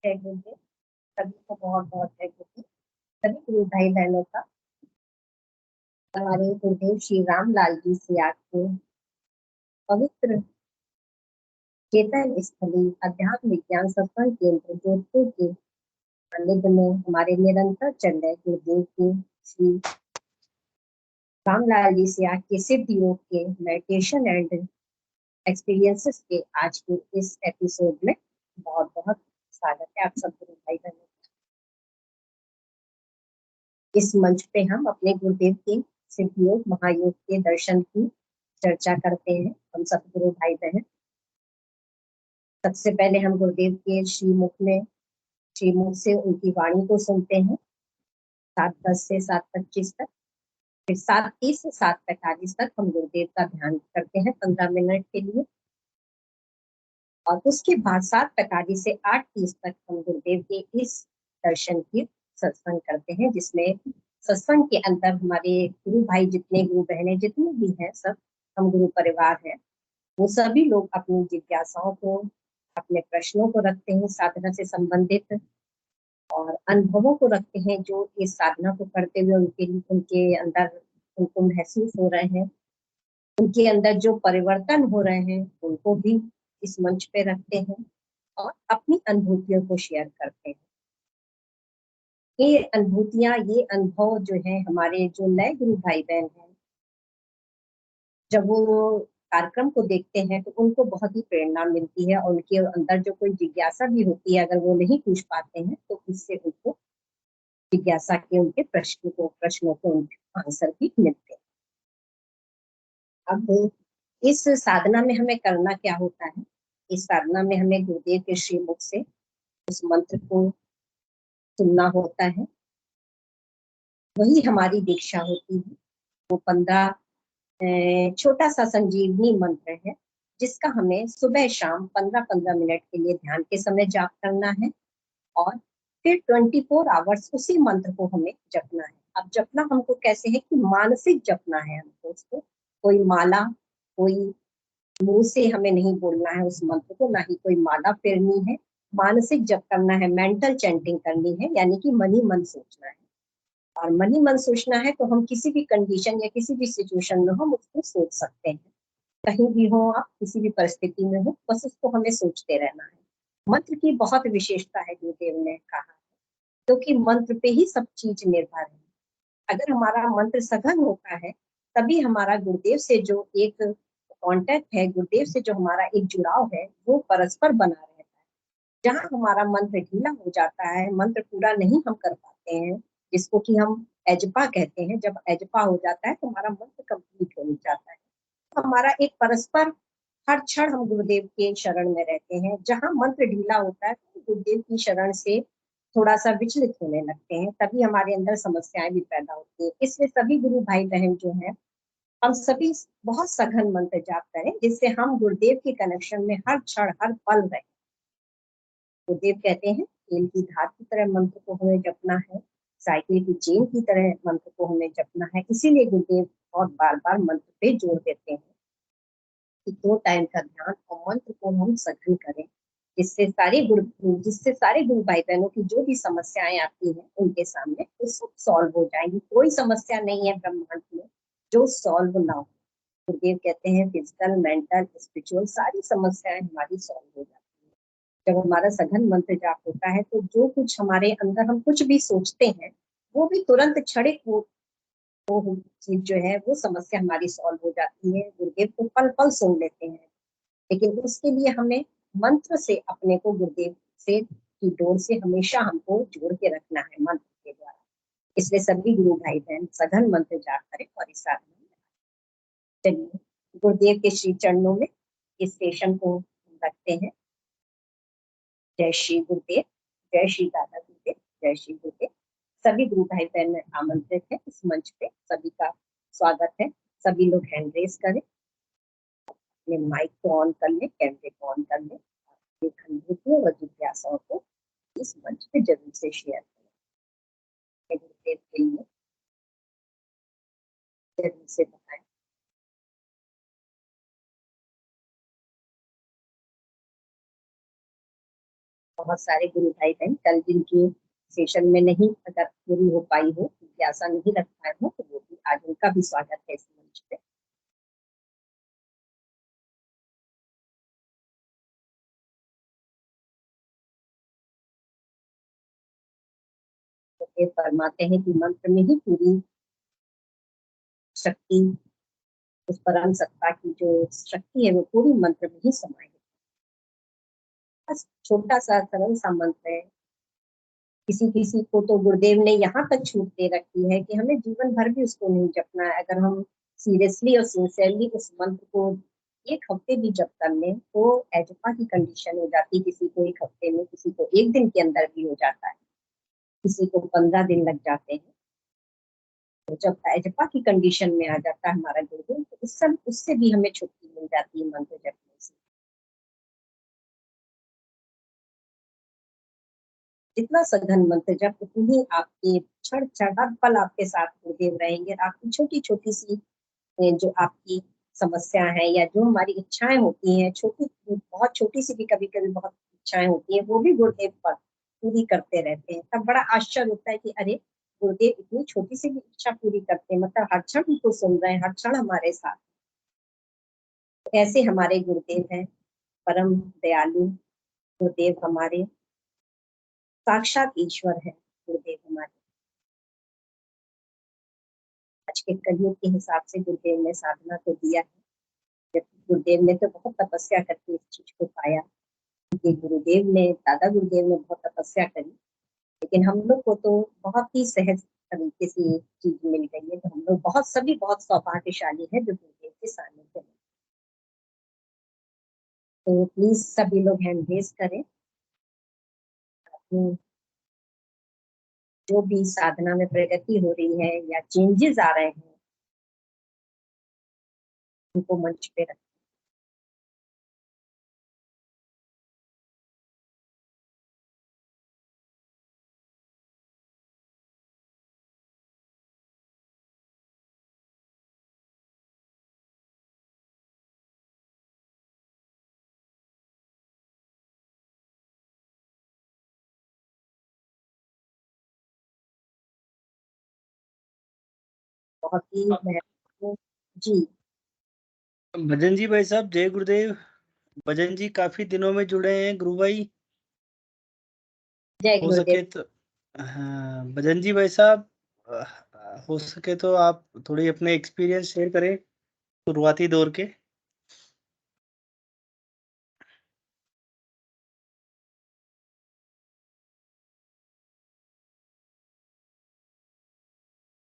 जय गुरुदेव। सभी को बहुत बहुत जय गुरुदेव। सभी गुरु भाई बहनों का हमारे गुरुदेव श्री रामलाल जी से आपको पवित्र चेतन स्थली अध्यात्म विज्ञान सत्संग केंद्र जोधपुर के सानिध्य में हमारे निरंतर चल रहे गुरुदेव के श्री रामलाल जी से आज के सिद्ध योग के मेडिटेशन एंड एक्सपीरियंसेस के आज के इस एपिसोड में बहुत बहुत स्वागत है आप सब गुरु भाई बहनों। इस मंच पे हम अपने गुरुदेव के सिद्ध योग महायोग के दर्शन की चर्चा करते हैं हम सब गुरु भाई बहन। सबसे पहले हम गुरुदेव के श्रीमुख से उनकी वाणी को सुनते हैं 7:10 से 7:25 तक। फिर 7:30 से 7:45 तक हम गुरुदेव का ध्यान करते हैं 15 मिनट के लिए। और उसके बाद 7:45 से 8:30 तक हम गुरुदेव के इस दर्शन की सत्संग करते हैं, जिसमें सत्संग के अंदर हमारे गुरु भाई जितने गुरु बहने जितने भी हैं सब हम गुरु परिवार हैं, वो सभी लोग अपनी जिज्ञासाओं को अपने प्रश्नों को रखते हैं साधना से संबंधित, और अनुभवों को रखते हैं जो इस साधना को करते हुए उनके अंदर उनको महसूस हो रहे हैं, उनके अंदर जो परिवर्तन हो रहे हैं उनको भी इस मंच पे रखते हैं और अपनी अनुभूतियों को शेयर करते हैं। ये अनुभूतियां, ये अनुभव जो है हमारे जो नए गुरु भाई बहन हैं, जब वो कार्यक्रम को देखते हैं तो उनको बहुत ही प्रेरणा मिलती है और उनके अंदर जो कोई जिज्ञासा भी होती है, अगर वो नहीं पूछ पाते हैं तो उससे उनको जिज्ञासा के उनके प्रश्नों को उनके आंसर भी मिलते हैं। अब इस साधना में हमें करना क्या होता है? इस साधना में हमें गुरुदेव के श्रीमुख से उस मंत्र को सुनना होता है, वही हमारी दीक्षा होती है। वो 15 छोटा सा संजीवनी मंत्र है, जिसका हमें सुबह शाम 15-15 मिनट के लिए ध्यान के समय जाप करना है और फिर 24 आवर्स उसी मंत्र को हमें जपना है। अब जपना हमको कैसे है कि मानसिक जपना है हमको उसको, कोई माला, कोई मुंह से हमें नहीं बोलना है उस मंत्र को, ना ही कोई माला फेरनी है। मानसिक जप करना है, मेंटल चैंटिंग करनी है, यानी कि मन ही मन सोचना है। और मन ही मन सोचना है तो हम किसी भी कंडीशन या किसी भी सिचुएशन में हम उसको सोच सकते हैं। कहीं भी हो आप, किसी भी परिस्थिति में हो, बस उसको हमें सोचते रहना है। मंत्र की बहुत विशेषता है, गुरुदेव ने कहा, क्योंकि मंत्र पे ही सब चीज निर्भर है। अगर हमारा मंत्र सघन होता है तभी हमारा गुरुदेव से जो एक कांटेक्ट है, गुरुदेव से जो हमारा एक जुड़ाव है, वो परस्पर बना रहता है। जहाँ हमारा मंत्र ढीला हो जाता है, मंत्र पूरा नहीं हम कर पाते हैं, जिसको कि हम एजपा कहते हैं, जब एजपा हो जाता है तो हमारा मंत्र कंप्लीट हो जाता है। तो हमारा एक परस्पर हर क्षण हम गुरुदेव के शरण में रहते हैं। जहाँ मंत्र ढीला होता है तो गुरुदेव की शरण से थोड़ा सा विचलित होने लगते हैं, तभी हमारे अंदर समस्याएं भी पैदा होती है। इसलिए सभी गुरु भाई बहन जो है, हम सभी बहुत सघन मंत्र जाप करें, जिससे हम गुरुदेव के कनेक्शन में हर क्षण हर पल रहे। गुरुदेव कहते हैं तेल की धार की तरह मंत्र को हमें जपना है, साइकिल की चेन की तरह मंत्र को हमें जपना है। इसीलिए गुरुदेव और बार बार मंत्र पे जोर देते हैं कि 2 टाइम का ध्यान और मंत्र को हम सघन करें, जिससे सारे गुरु भाई बहनों की जो भी समस्याएं आती हैं उनके सामने वो सब सॉल्व हो जाएंगी। कोई समस्या नहीं है ब्रह्मांड में जो सॉल्व ना हो। गुरुदेव कहते हैं फिजिकल, मेंटल, स्पिरिचुअल सारी समस्याएं हमारी सॉल्व हो जाती है जब हमारा सघन मंत्र जाप होता है। तो जो कुछ हमारे अंदर हम कुछ भी सोचते हैं वो भी तुरंत क्षणिक वो चीज जो है, वो समस्या हमारी सॉल्व हो जाती है। गुरुदेव को पल पल सुन लेते हैं, लेकिन उसके लिए हमें मंत्र से अपने को गुरुदेव से की डोर से हमेशा हमको जोड़ के रखना है मंत्र के द्वारा। इसलिए सभी गुरु भाई बहन सघन मंत्र जाप करें और इस साधना में। चलिए गुरुदेव के श्री चरणों में इस सेशन को रखते हैं। जय श्री गुरुदेव, जय श्री दादा गुरुदेव, जय श्री गुरुदेव। सभी गुरु भाई बहन में आमंत्रित है इस मंच पे, सभी का स्वागत है। सभी लोग हैंड रेस करें, अपने माइक को ऑन कर लें, कैमरे को ऑन कर लें, अनुभूतियों और जिज्ञासाओं को इस मंच पे जरूर से शेयर करें। गुरुदेव के लिए जरूर से बताएं। बहुत सारे गुरु भाई बहन कल जिनकी सेशन में नहीं अगर पूरी हो पाई हो, जिज्ञासा नहीं रख पाए हो, तो वो भी आज उनका भी स्वागत है इस मंच पे। तो ये फरमाते हैं कि मंत्र में ही पूरी शक्ति, उस परम सत्ता की जो शक्ति है वो पूरी मंत्र में ही समाई है। बस छोटा सा सरल सा मंत्र है। किसी किसी को तो गुरुदेव ने यहाँ तक छूट दे रखी है कि हमें जीवन भर भी उसको नहीं जपना है। अगर हम सीरियसली और सिंसियरली उस मंत्र को एक हफ्ते भी जप कर लें तो एजपा की कंडीशन हो जाती है। किसी को एक हफ्ते में, किसी को एक दिन के अंदर भी हो जाता है, किसी को 15 दिन लग जाते हैं। तो जब एजपा की कंडीशन में आ जाता है हमारा गुरुदेव, तो उससे भी हमें छुट्टी मिल जाती है मंत्र जपने से। जितना सघन मंत्र जप, उतनी आपके क्षण क्षण हर पल आपके साथ गुरुदेव रहेंगे। आपकी छोटी छोटी सी जो आपकी समस्या है या जो हमारी इच्छाएं होती हैं, छोटी बहुत छोटी सी भी कभी कभी बहुत इच्छाएं होती हैं, वो भी गुरुदेव पर पूरी करते रहते हैं। तब बड़ा आश्चर्य होता है कि अरे, गुरुदेव इतनी छोटी सी भी इच्छा पूरी करते हैं, मतलब हर क्षण उनको सुन रहे हैं, हर क्षण हमारे साथ। ऐसे हमारे गुरुदेव हैं, परम दयालु गुरुदेव हमारे, साक्षात ईश्वर है गुरुदेव हमारे। आज के कलयुग के हिसाब से गुरुदेव ने साधना को दिया है, जबकि गुरुदेव ने तो बहुत तपस्या करके इस चीज को पाया। कि गुरुदेव ने, दादा गुरुदेव ने बहुत तपस्या करी, लेकिन हम लोग को तो बहुत ही सहज तरीके से ये चीज मिल गई है। तो हम लोग बहुत, सभी बहुत सौभाग्यशाली है जो गुरुदेव के सानिध्य में। तो प्लीज सभी लोग हैंड रेज करें। अपनी जो भी साधना में प्रगति हो रही है या चेंजेस आ रहे हैं, उनको मंच पे रखें। बहुत ही महत्वपूर्ण। जी, भजन जी भाई साहब, जय गुरुदेव। भजन जी काफी दिनों में जुड़े हैं गुरु भाई। जय हो गुरुदेव। सके तो हाँ, भजन जी भाई साहब, हो सके तो आप थोड़ी अपने एक्सपीरियंस शेयर करें शुरुआती दौर के।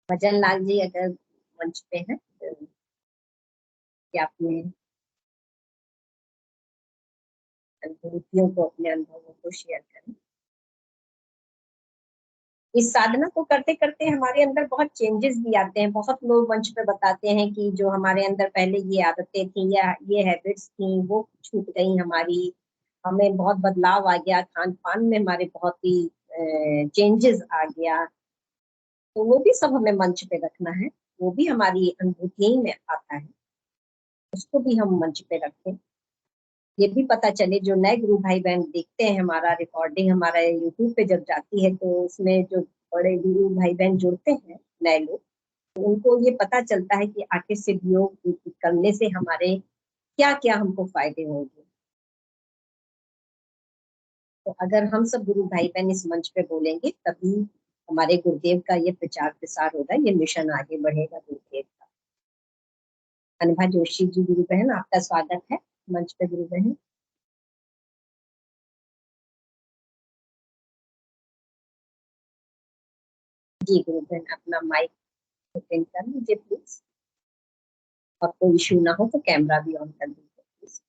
भजन लाल जी अगर मंच पे हैं तो क्या अपने अनुभूतियों को, अपने अनुभवों को शेयर करें। इस साधना को करते करते हमारे अंदर बहुत चेंजेस भी आते हैं। बहुत लोग मंच पे बताते हैं कि जो हमारे अंदर पहले ये आदतें थी या ये हैबिट्स थी वो छूट गई हमारी, हमें बहुत बदलाव आ गया, खान पान में हमारे बहुत ही चेंजेस आ गया। तो वो भी सब हमें मंच पे रखना है, वो भी हमारी अनुभूति में आता है, उसको भी हम मंच पे रखें। ये भी पता चले, जो नए गुरु भाई बहन देखते हैं हमारा रिकॉर्डिंग, हमारा यूट्यूब पे जब जाती है तो उसमें जो बड़े गुरु भाई बहन जुड़ते हैं नए लोग, तो उनको ये पता चलता है कि आखिर सिद्ध योग करने से हमारे क्या क्या हमको फायदे होंगे। तो अगर हम सब गुरु भाई बहन इस मंच पे बोलेंगे तभी हमारे गुरुदेव का ये प्रचार प्रसार होगा, ये मिशन आगे बढ़ेगा गुरुदेव का। अनुभा जोशी जी गुरु बहन, आपका स्वागत है मंच पे गुरु बहन। जी गुरु बहन, अपना माइक ओपन कर लीजिए प्लीज, और कोई इशू ना हो तो कैमरा भी ऑन कर दीजिए प्लीज।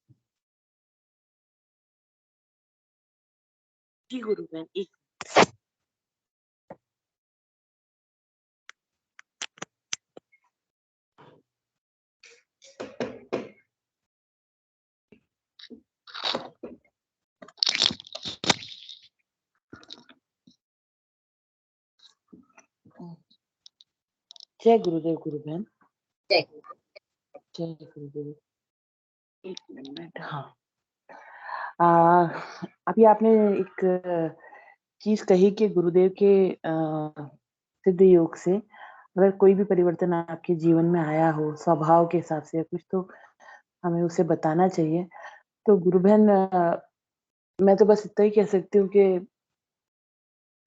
जी गुरु बहन, एक जय गुरुदेव गुरु बहन। जय गुरु। जय गुरुदेव। एक मिनट। हाँ, अभी आपने एक चीज कही कि गुरुदेव के सिद्ध योग से अगर कोई भी परिवर्तन आपके जीवन में आया हो स्वभाव के हिसाब से या कुछ, तो हमें उसे बताना चाहिए। तो गुरु बहन, मैं तो बस इतना ही कह सकती हूँ कि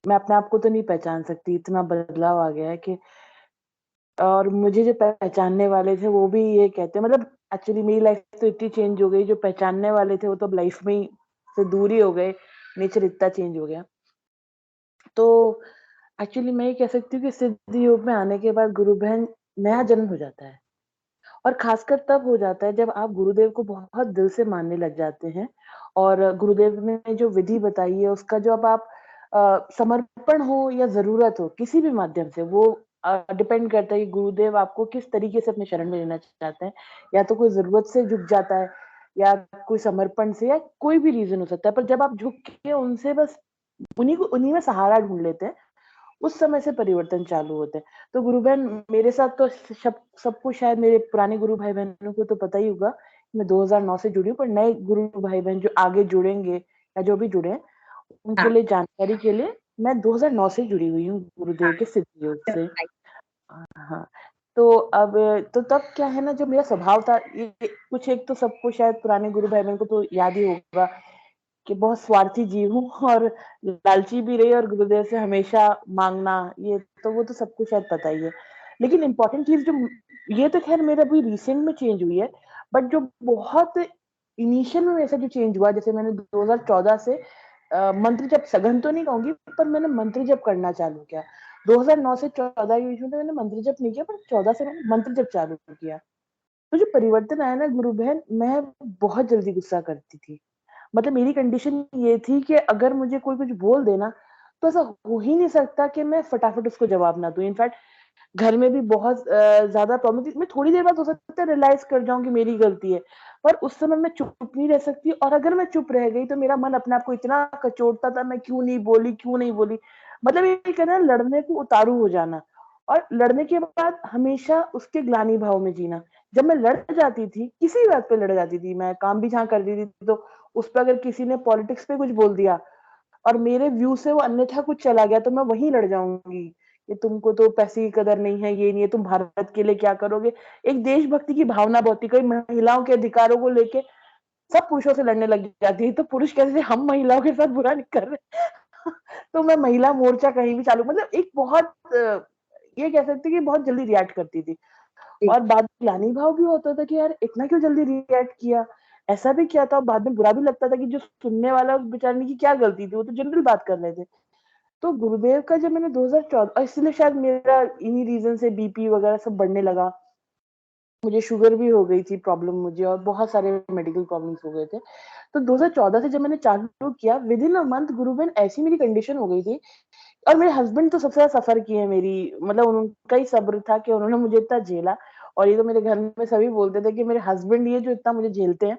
मैं अपने आप को तो नहीं पहचान सकती, इतना बदलाव आ गया है कि, और मुझे जो पहचानने वाले थे वो भी ये कहते हैं, मतलब एक्चुअली मेरी लाइफ तो इतनी चेंज हो गई, जो पहचानने वाले थे वो तो लाइफ में ही से दूर ही हो गए, नेचर इतना चेंज हो गया। तो एक्चुअली मैं ये कह सकती हूँ कि सिद्ध योग में आने के बाद गुरु बहन नया जन्म हो जाता है, और खासकर तब हो जाता है जब आप गुरुदेव को बहुत दिल से मानने लग जाते हैं, और गुरुदेव ने जो विधि बताई है उसका जो अब आप समर्पण हो या जरूरत हो किसी भी माध्यम से, वो डिपेंड करता है कि गुरुदेव आपको किस तरीके से अपने शरण में लेना चाहते हैं। या तो कोई जरूरत से झुक जाता है, या कोई समर्पण से, या कोई भी रीजन हो सकता है, पर जब आप झुक के उनसे बस उन्हीं में सहारा ढूंढ लेते हैं, उस समय से परिवर्तन चालू होते हैं। तो गुरु बहन, मेरे साथ तो सबको शायद मेरे पुराने गुरु भाई बहनों को तो पता ही होगा, मैं 2009 से जुड़ी हूँ, पर नए गुरु भाई बहन जो आगे जुड़ेंगे या जो भी जुड़े हैं, उनके हाँ लिए जानकारी के लिए, मैं 2009 से जुड़ी हुई हूँ गुरुदेव हाँ के सिद्ध योग से। बताइए। हाँ, तो अब तो तब क्या है ना, जो मेरा स्वभाव था, ये कुछ एक तो सबको शायद पुराने गुरु भाई बहन को तो याद ही होगा कि बहुत स्वार्थी जीव हूँ, और लालची भी रही, और गुरुदेव से हमेशा मांगना, ये तो वो तो सबको शायद पता ही है। लेकिन इम्पोर्टेंट चीज जो, ये तो खैर मेरा अभी रिसेंट में चेंज हुई है, बट जो बहुत इनिशियल में ऐसा जो चेंज हुआ, जैसे मैंने 2014 से मंत्र जप, सघन तो नहीं कहूंगी, पर मैंने मंत्र जप करना चालू किया। 2009 से 14 के बीच में तो मैंने मंत्र जप नहीं किया, पर 14 से मैंने मंत्र जप चालू किया। तो जो परिवर्तन आया ना गुरु बहन, मैं बहुत जल्दी गुस्सा करती थी। मतलब मेरी कंडीशन ये थी कि अगर मुझे कोई कुछ बोल देना, तो ऐसा हो ही नहीं सकता कि मैं फटाफट उसको जवाब ना दूं। इनफैक्ट घर में भी बहुत ज्यादा प्रॉब्लम थी। मैं थोड़ी देर बाद हो सकता है रियलाइज कर जाऊं कि मेरी गलती है, पर उस समय मैं चुप नहीं रह सकती, और अगर मैं चुप रह गई तो मेरा मन अपने आप को इतना कचोटता था, मैं क्यों नहीं बोली, क्यों नहीं बोली। मतलब ये कहना, लड़ने को उतारू हो जाना, और लड़ने के बाद हमेशा उसके ग्लानि भाव में जीना। जब मैं लड़ जाती थी, किसी बात पे लड़ जाती थी, मैं काम भी जहाँ कर दी थी, तो उस पर अगर किसी ने पॉलिटिक्स पे कुछ बोल दिया और मेरे व्यू से वो अन्यथा कुछ चला गया, तो मैं वहीं लड़ जाऊंगी कि तुमको तो पैसे की कदर नहीं है, ये नहीं है, तुम भारत के लिए क्या करोगे। एक देशभक्ति की भावना बहुत थी। कई महिलाओं के अधिकारों को लेके सब पुरुषों से लड़ने लग जाती है, तो पुरुष कैसे हम महिलाओं के साथ बुरा नहीं कर रहे। तो मैं महिला मोर्चा कहीं भी चालू, मतलब एक बहुत ये कह सकते कि बहुत जल्दी रिएक्ट करती थी। जी और बाद में ग्लानि भाव भी होता था कि यार इतना क्यों जल्दी रिएक्ट किया, ऐसा भी किया था। बाद में बुरा भी लगता था कि जो सुनने वाला उस बेचारे की क्या गलती थी, वो तो जनरल बात कर रहे थे। तो गुरुदेव का जब मैंने 2014, इसलिए शायद मेरा इन्हीं रीजन से बीपी वगैरह सब बढ़ने लगा, मुझे शुगर भी हो गई थी प्रॉब्लम मुझे, और बहुत सारे मेडिकल प्रॉब्लम्स हो गए थे। तो 2014 से जब मैंने चालू किया, विद इन अ मंथ गुरुबेन ऐसी मेरी कंडीशन हो गई थी। और मेरे हस्बैंड तो सबसे ज्यादा सफर किए हैं मेरी, मतलब उनका ही सब्र था कि उन्होंने मुझे इतना झेला। और ये तो मेरे घर में सभी बोलते थे कि मेरे हस्बैंड ये जो इतना मुझे झेलते हैं,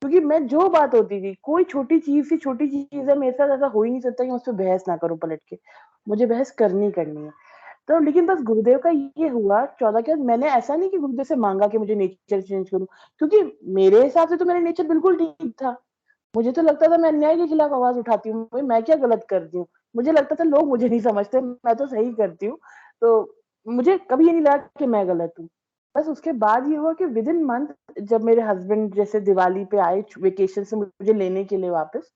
क्योंकि मैं जो बात होती थी, कोई छोटी चीज सी छोटी चीज है, मेरे साथ ऐसा हो ही नहीं सकता कि मैं उस पर बहस ना करूं पलट के, मुझे बहस करनी है। तो लेकिन बस गुरुदेव का ये हुआ 14 के बाद, मैंने ऐसा नहीं कि गुरुदेव से मांगा कि मुझे नेचर चेंज करूं, क्योंकि मेरे हिसाब से तो मेरा नेचर बिल्कुल ठीक था। मुझे तो लगता था मैं अन्याय के खिलाफ आवाज उठाती हूँ, भाई मैं क्या गलत करती हूँ। मुझे लगता था लोग मुझे नहीं समझते, मैं तो सही करती हूँ। तो मुझे कभी ये नहीं लगा कि मैं गलत हूँ। बस उसके बाद ये हुआ कि विद इन मंथ, जब मेरे हस्बैंड जैसे दिवाली पे आए वेकेशन से मुझे लेने के लिए वापस,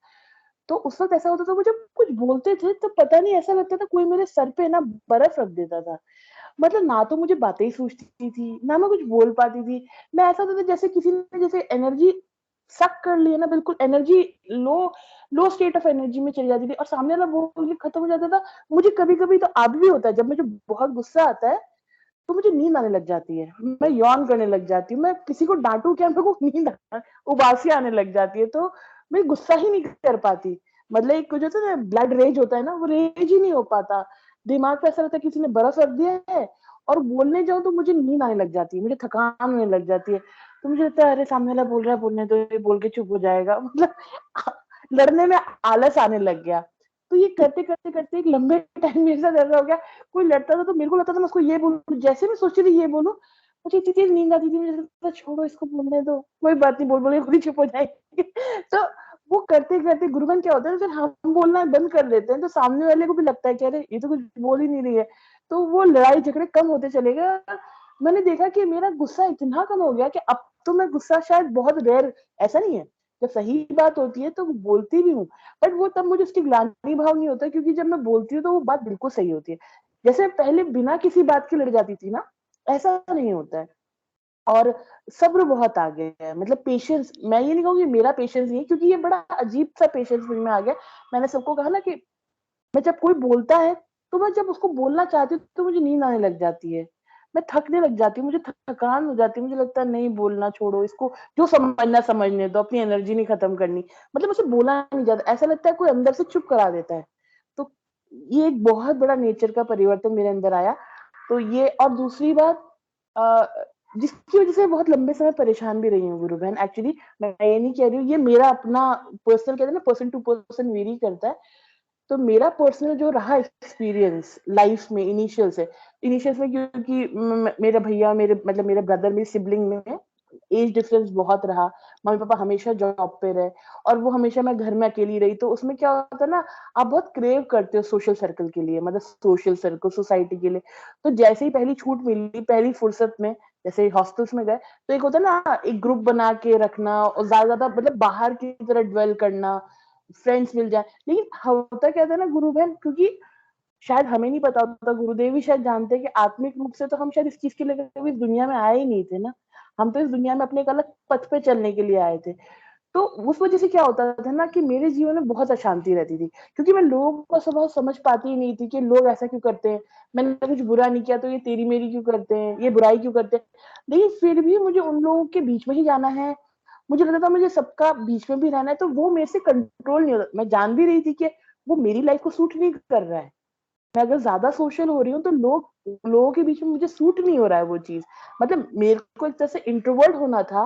तो उस वक्त ऐसा होता था, वो जब कुछ बोलते थे तो पता नहीं ऐसा लगता था कोई मेरे सर पे ना बर्फ रख देता था। मतलब ना तो मुझे बातें ही सूझती थी, ना मैं कुछ बोल पाती थी। मैं ऐसा होता था जैसे किसी ने जैसे एनर्जी सक कर ली है ना, बिल्कुल energy low low state of energy में चली जाती थी, और सामने वाला बोल के खत्म हो जाता था। मुझे कभी कभी तो आज भी होता है, जब मुझे बहुत गुस्सा आता है तो मुझे नींद आने लग जाती है, मैं यौन करने लग जाती हूँ। मैं किसी को डांटू क्या, मेरे को उबासी आने लग जाती है, तो मैं गुस्सा ही नहीं कर पाती। मतलब एक कुछ होता है ना, ब्लड रेज होता है ना, वो रेज ही नहीं हो पाता। दिमाग पे ऐसा लगता है किसी ने बर्फ रख दिया है, और बोलने जाऊं तो मुझे नींद आने लग जाती है, मुझे थकान होने लग जाती है। तो मुझे लगता है अरे सामने वाला बोल रहा है, बोलने तो ये बोल के चुप हो जाएगा। मतलब लड़ने में आलस आने लग गया। तो ये करते करते करते एक लंबे टाइम मेरे साथ ऐसा हो गया, कोई लड़ता था तो मेरे को लगता था मैं उसको ये बोलूं, जैसे मैं सोच रही थी ये बोलूं, मुझे इतनी तेज नींद आती थी, मुझे लगता था छोड़ो इसको बोलने दो, कोई बात नहीं, बोल बोल के खुद ही चुप हो जाएगी। तो वो करते करते गुरुबन क्या होता है, फिर हम बोलना बंद कर देते हैं तो सामने वाले को भी लगता है कि अरे ये तो कुछ बोल ही नहीं रही है, तो वो लड़ाई झगड़े कम होते चले गए। मैंने देखा कि मेरा गुस्सा इतना कम हो गया कि अब तो मैं गुस्सा शायद बहुत रेयर, ऐसा नहीं है, जब सही बात होती है तो बोलती भी हूँ, बट वो तब मुझे उसकी ग्लानि भाव नहीं होता, क्योंकि जब मैं बोलती हूँ तो वो बात बिल्कुल सही होती है। जैसे पहले बिना किसी बात के लड़ जाती थी ना, ऐसा नहीं होता है। और सब्र बहुत आ गया है, मतलब पेशेंस, मैं ये नहीं कहूंगी मेरा पेशेंस नहीं है, क्योंकि ये बड़ा अजीब सा पेशेंस मुझ में आ गया। मैंने सबको कहा ना कि मैं जब कोई बोलता है तो मैं जब उसको बोलना चाहती हूँ तो मुझे नींद आने लग जाती है, मैं थकने लग जाती हूँ, मुझे थकान हो जाती है, मुझे लगता है नहीं बोलना छोड़ो इसको, जो समझना समझने दो, अपनी एनर्जी नहीं खत्म करनी, मतलब उसे बोला नहीं जाता, ऐसा लगता है कोई अंदर से चुप करा देता है। तो ये एक बहुत बड़ा नेचर का परिवर्तन मेरे अंदर आया। तो ये, और दूसरी बात जिसकी वजह से बहुत लंबे समय परेशान भी रही हूँ गुरु बहन, एक्चुअली मैं ये नहीं कह रही हूँ, ये मेरा अपना पर्सनल, कहते हैं ना पर्सन टू पर्सन वेरी करता है। तो मेरा पर्सनल जो रहा एक्सपीरियंस लाइफ में इनिशियल में, क्योंकि मेरे भैया, मेरे मतलब मेरे ब्रदर, मेरी सिबलिंग में एज डिफरेंस बहुत रहा, मम्मी पापा हमेशा जॉब पे रहे और वो हमेशा मैं घर में अकेली रही, तो उसमें क्या होता है ना, आप बहुत क्रेव करते हो सोशल सर्कल के लिए, मतलब सोशल सर्कल सोसाइटी के लिए। तो जैसे ही पहली छूट मिली, पहली फुर्सत में, जैसे हॉस्टल्स में गए, तो एक होता है ना एक ग्रुप बना के रखना और ज्यादा मतलब बाहर की तरह ड्वेल करना, फ्रेंड्स मिल जाए। लेकिन होता क्या था ना गुरु बहन, क्योंकि शायद हमें नहीं पता होता, गुरुदेव भी शायद जानते हैं कि आत्मिक रूप से तो हम शायद इस चीज के लिए कभी इस दुनिया में आए ही नहीं थे ना, हम तो इस दुनिया में अपने एक अलग पथ पे चलने के लिए आए थे। तो उस वजह से क्या होता था ना कि मेरे जीवन में बहुत अशांति रहती थी, क्योंकि मैं लोगों का स्वभाव समझ पाती ही नहीं थी कि लोग ऐसा क्यों करते हैं, मैंने कुछ बुरा नहीं किया तो ये तेरी मेरी क्यों करते हैं, ये बुराई क्यों करते हैं। लेकिन फिर भी मुझे उन लोगों के बीच में ही जाना है, मुझे लगता था मुझे सबका बीच में भी रहना है, तो वो मेरे से कंट्रोल नहीं होता। मैं जान भी रही थी कि वो मेरी लाइफ को सूट नहीं कर रहा है, मैं अगर ज्यादा सोशल हो रही हूँ तो लोगों के बीच में मुझे सूट नहीं हो रहा है वो चीज। मतलब मेरे को एक तरह से इंट्रोवर्ट होना था,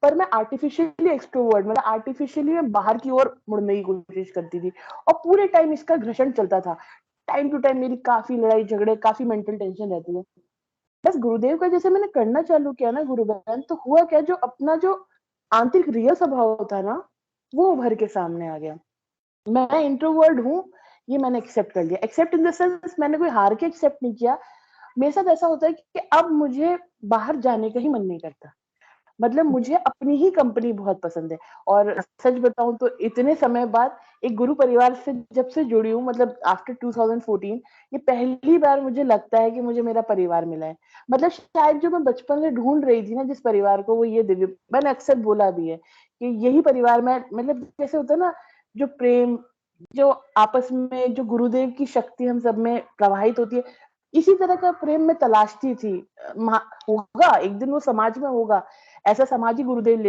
पर मैं आर्टिफिशियली एक्सट्रोवर्ट, मतलब आर्टिफिशियली मैं बाहर की ओर मुड़ने की कोशिश करती थी, और पूरे टाइम इसका घर्षण चलता था। टाइम टू टाइम मेरी काफी लड़ाई झगड़े, काफी मेंटल टेंशन रहती है। बस गुरुदेव का जैसे मैंने करना चालू किया ना गुरु बहन, तो हुआ क्या, जो अपना जो आंतरिक रियल स्वभाव था ना, वो उभर के सामने आ गया। मैं इंट्रोवर्ट हूँ, ये मैंने एक्सेप्ट कर लिया, एक्सेप्ट इन द सेंस मैंने कोई हार के एक्सेप्ट नहीं किया। मेरे साथ ऐसा होता है कि अब मुझे बाहर जाने का ही मन नहीं करता, मतलब मुझे अपनी ही कंपनी बहुत पसंद है। और सच बताऊं तो इतने समय बाद एक गुरु परिवार से जब से जुड़ी हूँ, मतलब आफ्टर 2014, ये पहली बार मुझे लगता है कि मुझे मेरा परिवार मिला है। मतलब शायद जो मैं बचपन से ढूंढ रही थी ना जिस परिवार को, वो ये दिव्य, मैंने अक्सर बोला भी है कि यही परिवार में, मतलब जैसे होता है ना जो प्रेम, जो आपस में जो गुरुदेव की शक्ति हम सब में प्रवाहित होती है, इसी तरह का प्रेम मैं तलाशती थी। होगा एक दिन, वो समाज में होगा, ऐसा समाज ही गुरुदेव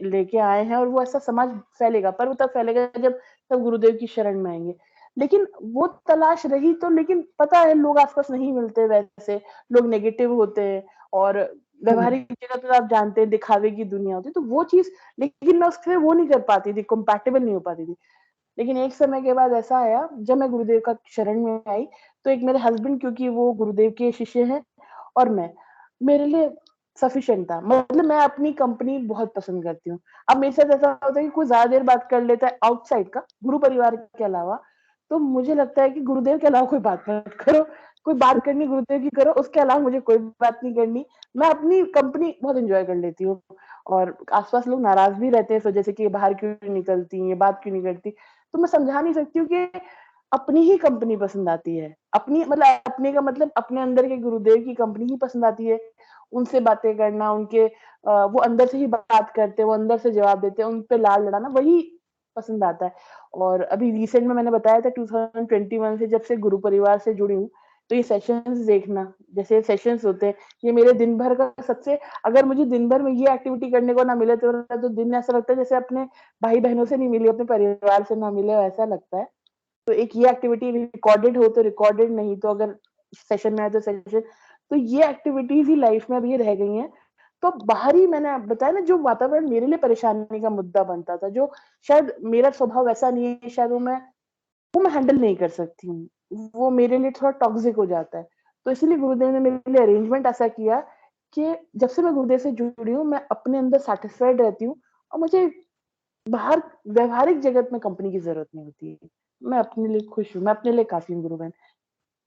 लेके आए हैं, और वो ऐसा समाज फैलेगा, पर वो तब फैलेगा जब सब गुरुदेव की शरण में आएंगे। लेकिन वो तलाश रही तो, लेकिन पता है लोग आसपास नहीं मिलते, वैसे लोग नेगेटिव होते हैं, और व्यवहारिक जगह तो आप जानते हैं दिखावे की दुनिया होती है, तो वो चीज, लेकिन मैं उससे वो नहीं कर पाती थी, कंपैटिबल नहीं हो पाती थी। लेकिन एक समय के बाद ऐसा आया जब मैं गुरुदेव का शरण में आई, तो एक मेरे हस्बैंड, क्योंकि वो गुरुदेव के शिष्य हैं, और मैं, मेरे लिए सफिशिएंट था। मतलब मैं अपनी कंपनी बहुत पसंद करती हूँ। अब मेरे साथ ऐसा होता है कि कोई ज्यादा देर बात कर लेता है आउटसाइड का, गुरु परिवार के अलावा, तो मुझे लगता है कि गुरुदेव के अलावा कोई बात मत करो, कोई बात करनी गुरुदेव की करो, उसके अलावा मुझे कोई बात नहीं करनी। मैं अपनी कंपनी बहुत एंजॉय कर लेती हूँ, और आसपास लोग नाराज भी रहते हैं इस वजह से कि ये बाहर क्यों नहीं निकलती, ये बात क्यों नहीं करती, तो मैं समझा नहीं सकती हूँ कि अपनी ही कंपनी पसंद आती है, अपनी मतलब अपने का मतलब अपने अंदर के गुरुदेव की कंपनी ही पसंद आती है। उनसे बातें करना, उनके वो अंदर से ही बात करते हैं, वो अंदर से जवाब देते हैं, उन पे लाड लड़ाना, वही पसंद आता है। और अभी रिसेंट में मैंने बताया था 2021 से जब से गुरु परिवार से जुड़ी हूँ, तो ये सेशंस देखना, जैसे सेशंस होते हैं, ये मेरे दिन भर का सबसे, अगर मुझे दिन भर में ये एक्टिविटी करने को ना मिले तो दिन ऐसा लगता है जैसे अपने भाई बहनों से नहीं मिली, अपने परिवार से ना मिले, ऐसा लगता है। तो एक ये एक्टिविटी रिकॉर्डेड हो तो रिकॉर्डेड, नहीं तो अगर सेशन में आए तो सेशन, तो ये एक्टिविटीज ही लाइफ में अभी रह गई हैं। तो बाहरी, मैंने बताया ना, जो वातावरण मेरे लिए परेशानी का मुद्दा बनता था, जो शायद मेरा स्वभाव ऐसा नहीं है, शायद वो मैं हैंडल नहीं कर सकती हूँ, वो मेरे लिए थोड़ा टॉक्सिक हो जाता है। तो इसलिए गुरुदेव ने मेरे लिए अरेंजमेंट ऐसा किया कि जब से मैं गुरुदेव से जुड़ी हूँ, मैं अपने अंदर सेटिस्फाइड रहती हूँ, और मुझे बाहर व्यवहारिक जगत में कंपनी की जरूरत नहीं होती है। मैं अपने लिए खुश हूँ, मैं अपने लिए काफी हूँ गुरु बहन।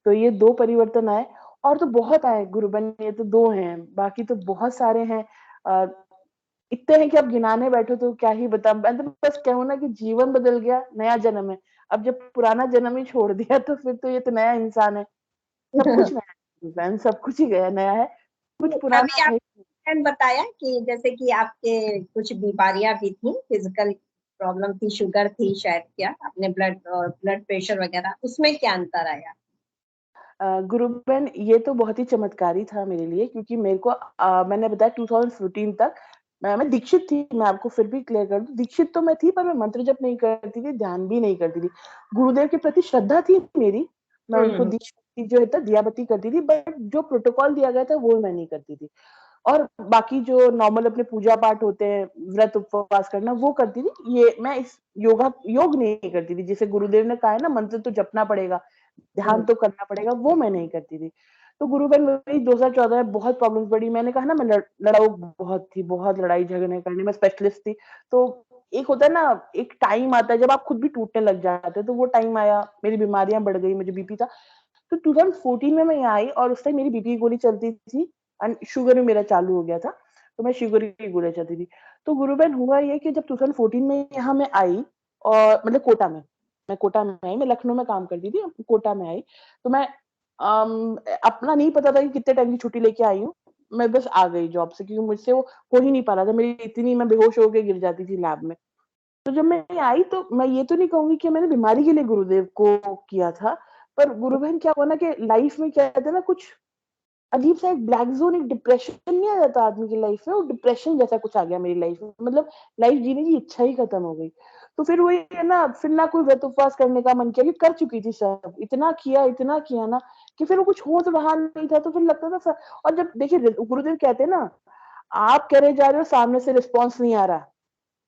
तो ये 2 परिवर्तन आए और तो बहुत आए गुरु बहन, ये तो 2 हैं, बाकी तो बहुत सारे हैं। अ, इतने हैं कि अब गिनाने बैठो तो क्या ही बताऊँ। मैं तो बस कहूँ ना कि जीवन बदल गया, नया जन्म है। अब जब पुराना जन्म ही छोड़ दिया तो फिर तो ये तो नया इंसान है। सब कुछ नया है गुरु बहन, सब कुछ ही गया नया है, कुछ अभी पुराना है। आपने बताया कि जैसे कि आपके कुछ बीमारियां भी थी, फिजिकल प्रॉब्लम थी, शुगर थी शायद, क्या आपने ब्लड प्रेशर वगैरह, उसमें क्या अंतर आया? गुरु बहन ये तो बहुत ही चमत्कारी था मेरे लिए, क्योंकि मेरे को मैंने बताया 2014 तक मैं दीक्षित थी। मैं आपको फिर भी क्लियर कर दूं, दीक्षित तो मैं थी, पर मैं मंत्र जप नहीं करती थी, ध्यान भी नहीं करती थी। गुरुदेव के प्रति श्रद्धा थी मेरी, मैं उनको दीक्षित जो है दिया बत्ती करती थी, बट जो प्रोटोकॉल दिया गया था वो मैं नहीं करती थी। और बाकी जो नॉर्मल अपने पूजा पाठ होते हैं, व्रत उपवास करना, वो करती थी। ये मैं इस योग नहीं करती थी, जैसे गुरुदेव ने कहा है ना, मंत्र तो जपना पड़ेगा, ध्यान तो करना पड़ेगा, वो मैं नहीं करती थी। तो गुरु बहन मेरी 2014 में बहुत प्रॉब्लम्स बढ़ी। मैंने कहा ना, मैं लड़ाऊ बहुत थी, बहुत लड़ाई झगड़े करने में स्पेशलिस्ट थी। तो एक होता है ना, एक टाइम आता है जब आप खुद भी टूटने लग जाते हैं, तो वो टाइम आया, मेरी बीमारियां बढ़ गई, मुझे बीपी था। तो 2014 में मैं यहाँ आई और उस टाइम मेरी बीपी की गोली चलती थी एंड शुगर भी मेरा चालू हो गया था, तो मैं शुगर की गोली चलती थी। तो गुरु बहन हुआ ये कि जब 2014 में यहाँ मैं आई, और मतलब कोटा में आई, मैं लखनऊ में काम करती थी, कोटा में आई। तो मैं अपना नहीं पता था कि कितने टाइम की छुट्टी लेके आई हूँ। मैं बस आ गई जॉब से, क्योंकि मुझसे वो हो ही नहीं पा रहा था, मेरी इतनी, मैं बेहोश होकर गिर जाती थी लैब में। तो जब मैं आई तो मैं ये तो नहीं कहूंगी कि मैंने बीमारी के लिए गुरुदेव को किया था, पर गुरु बहन क्या हुआ ना कि लाइफ में क्या कहते हैं ना, कुछ अजीब सा एक ब्लैक जोन, एक डिप्रेशन नहीं आ जाता आदमी की लाइफ में, वो डिप्रेशन जैसा कुछ आ गया मेरी लाइफ में। मतलब लाइफ जीने की इच्छा ही खत्म हो गई। तो फिर वही है ना, फिर ना कोई व्रत उपवास करने का मन किया, कि कर चुकी थी सब, इतना किया ना, कि फिर वो कुछ हो तो रहा नहीं था, तो फिर लगता था सर। और जब देखिए गुरुदेव कहते हैं ना, आप करे जा रहे हो, सामने से रिस्पॉन्स नहीं आ रहा,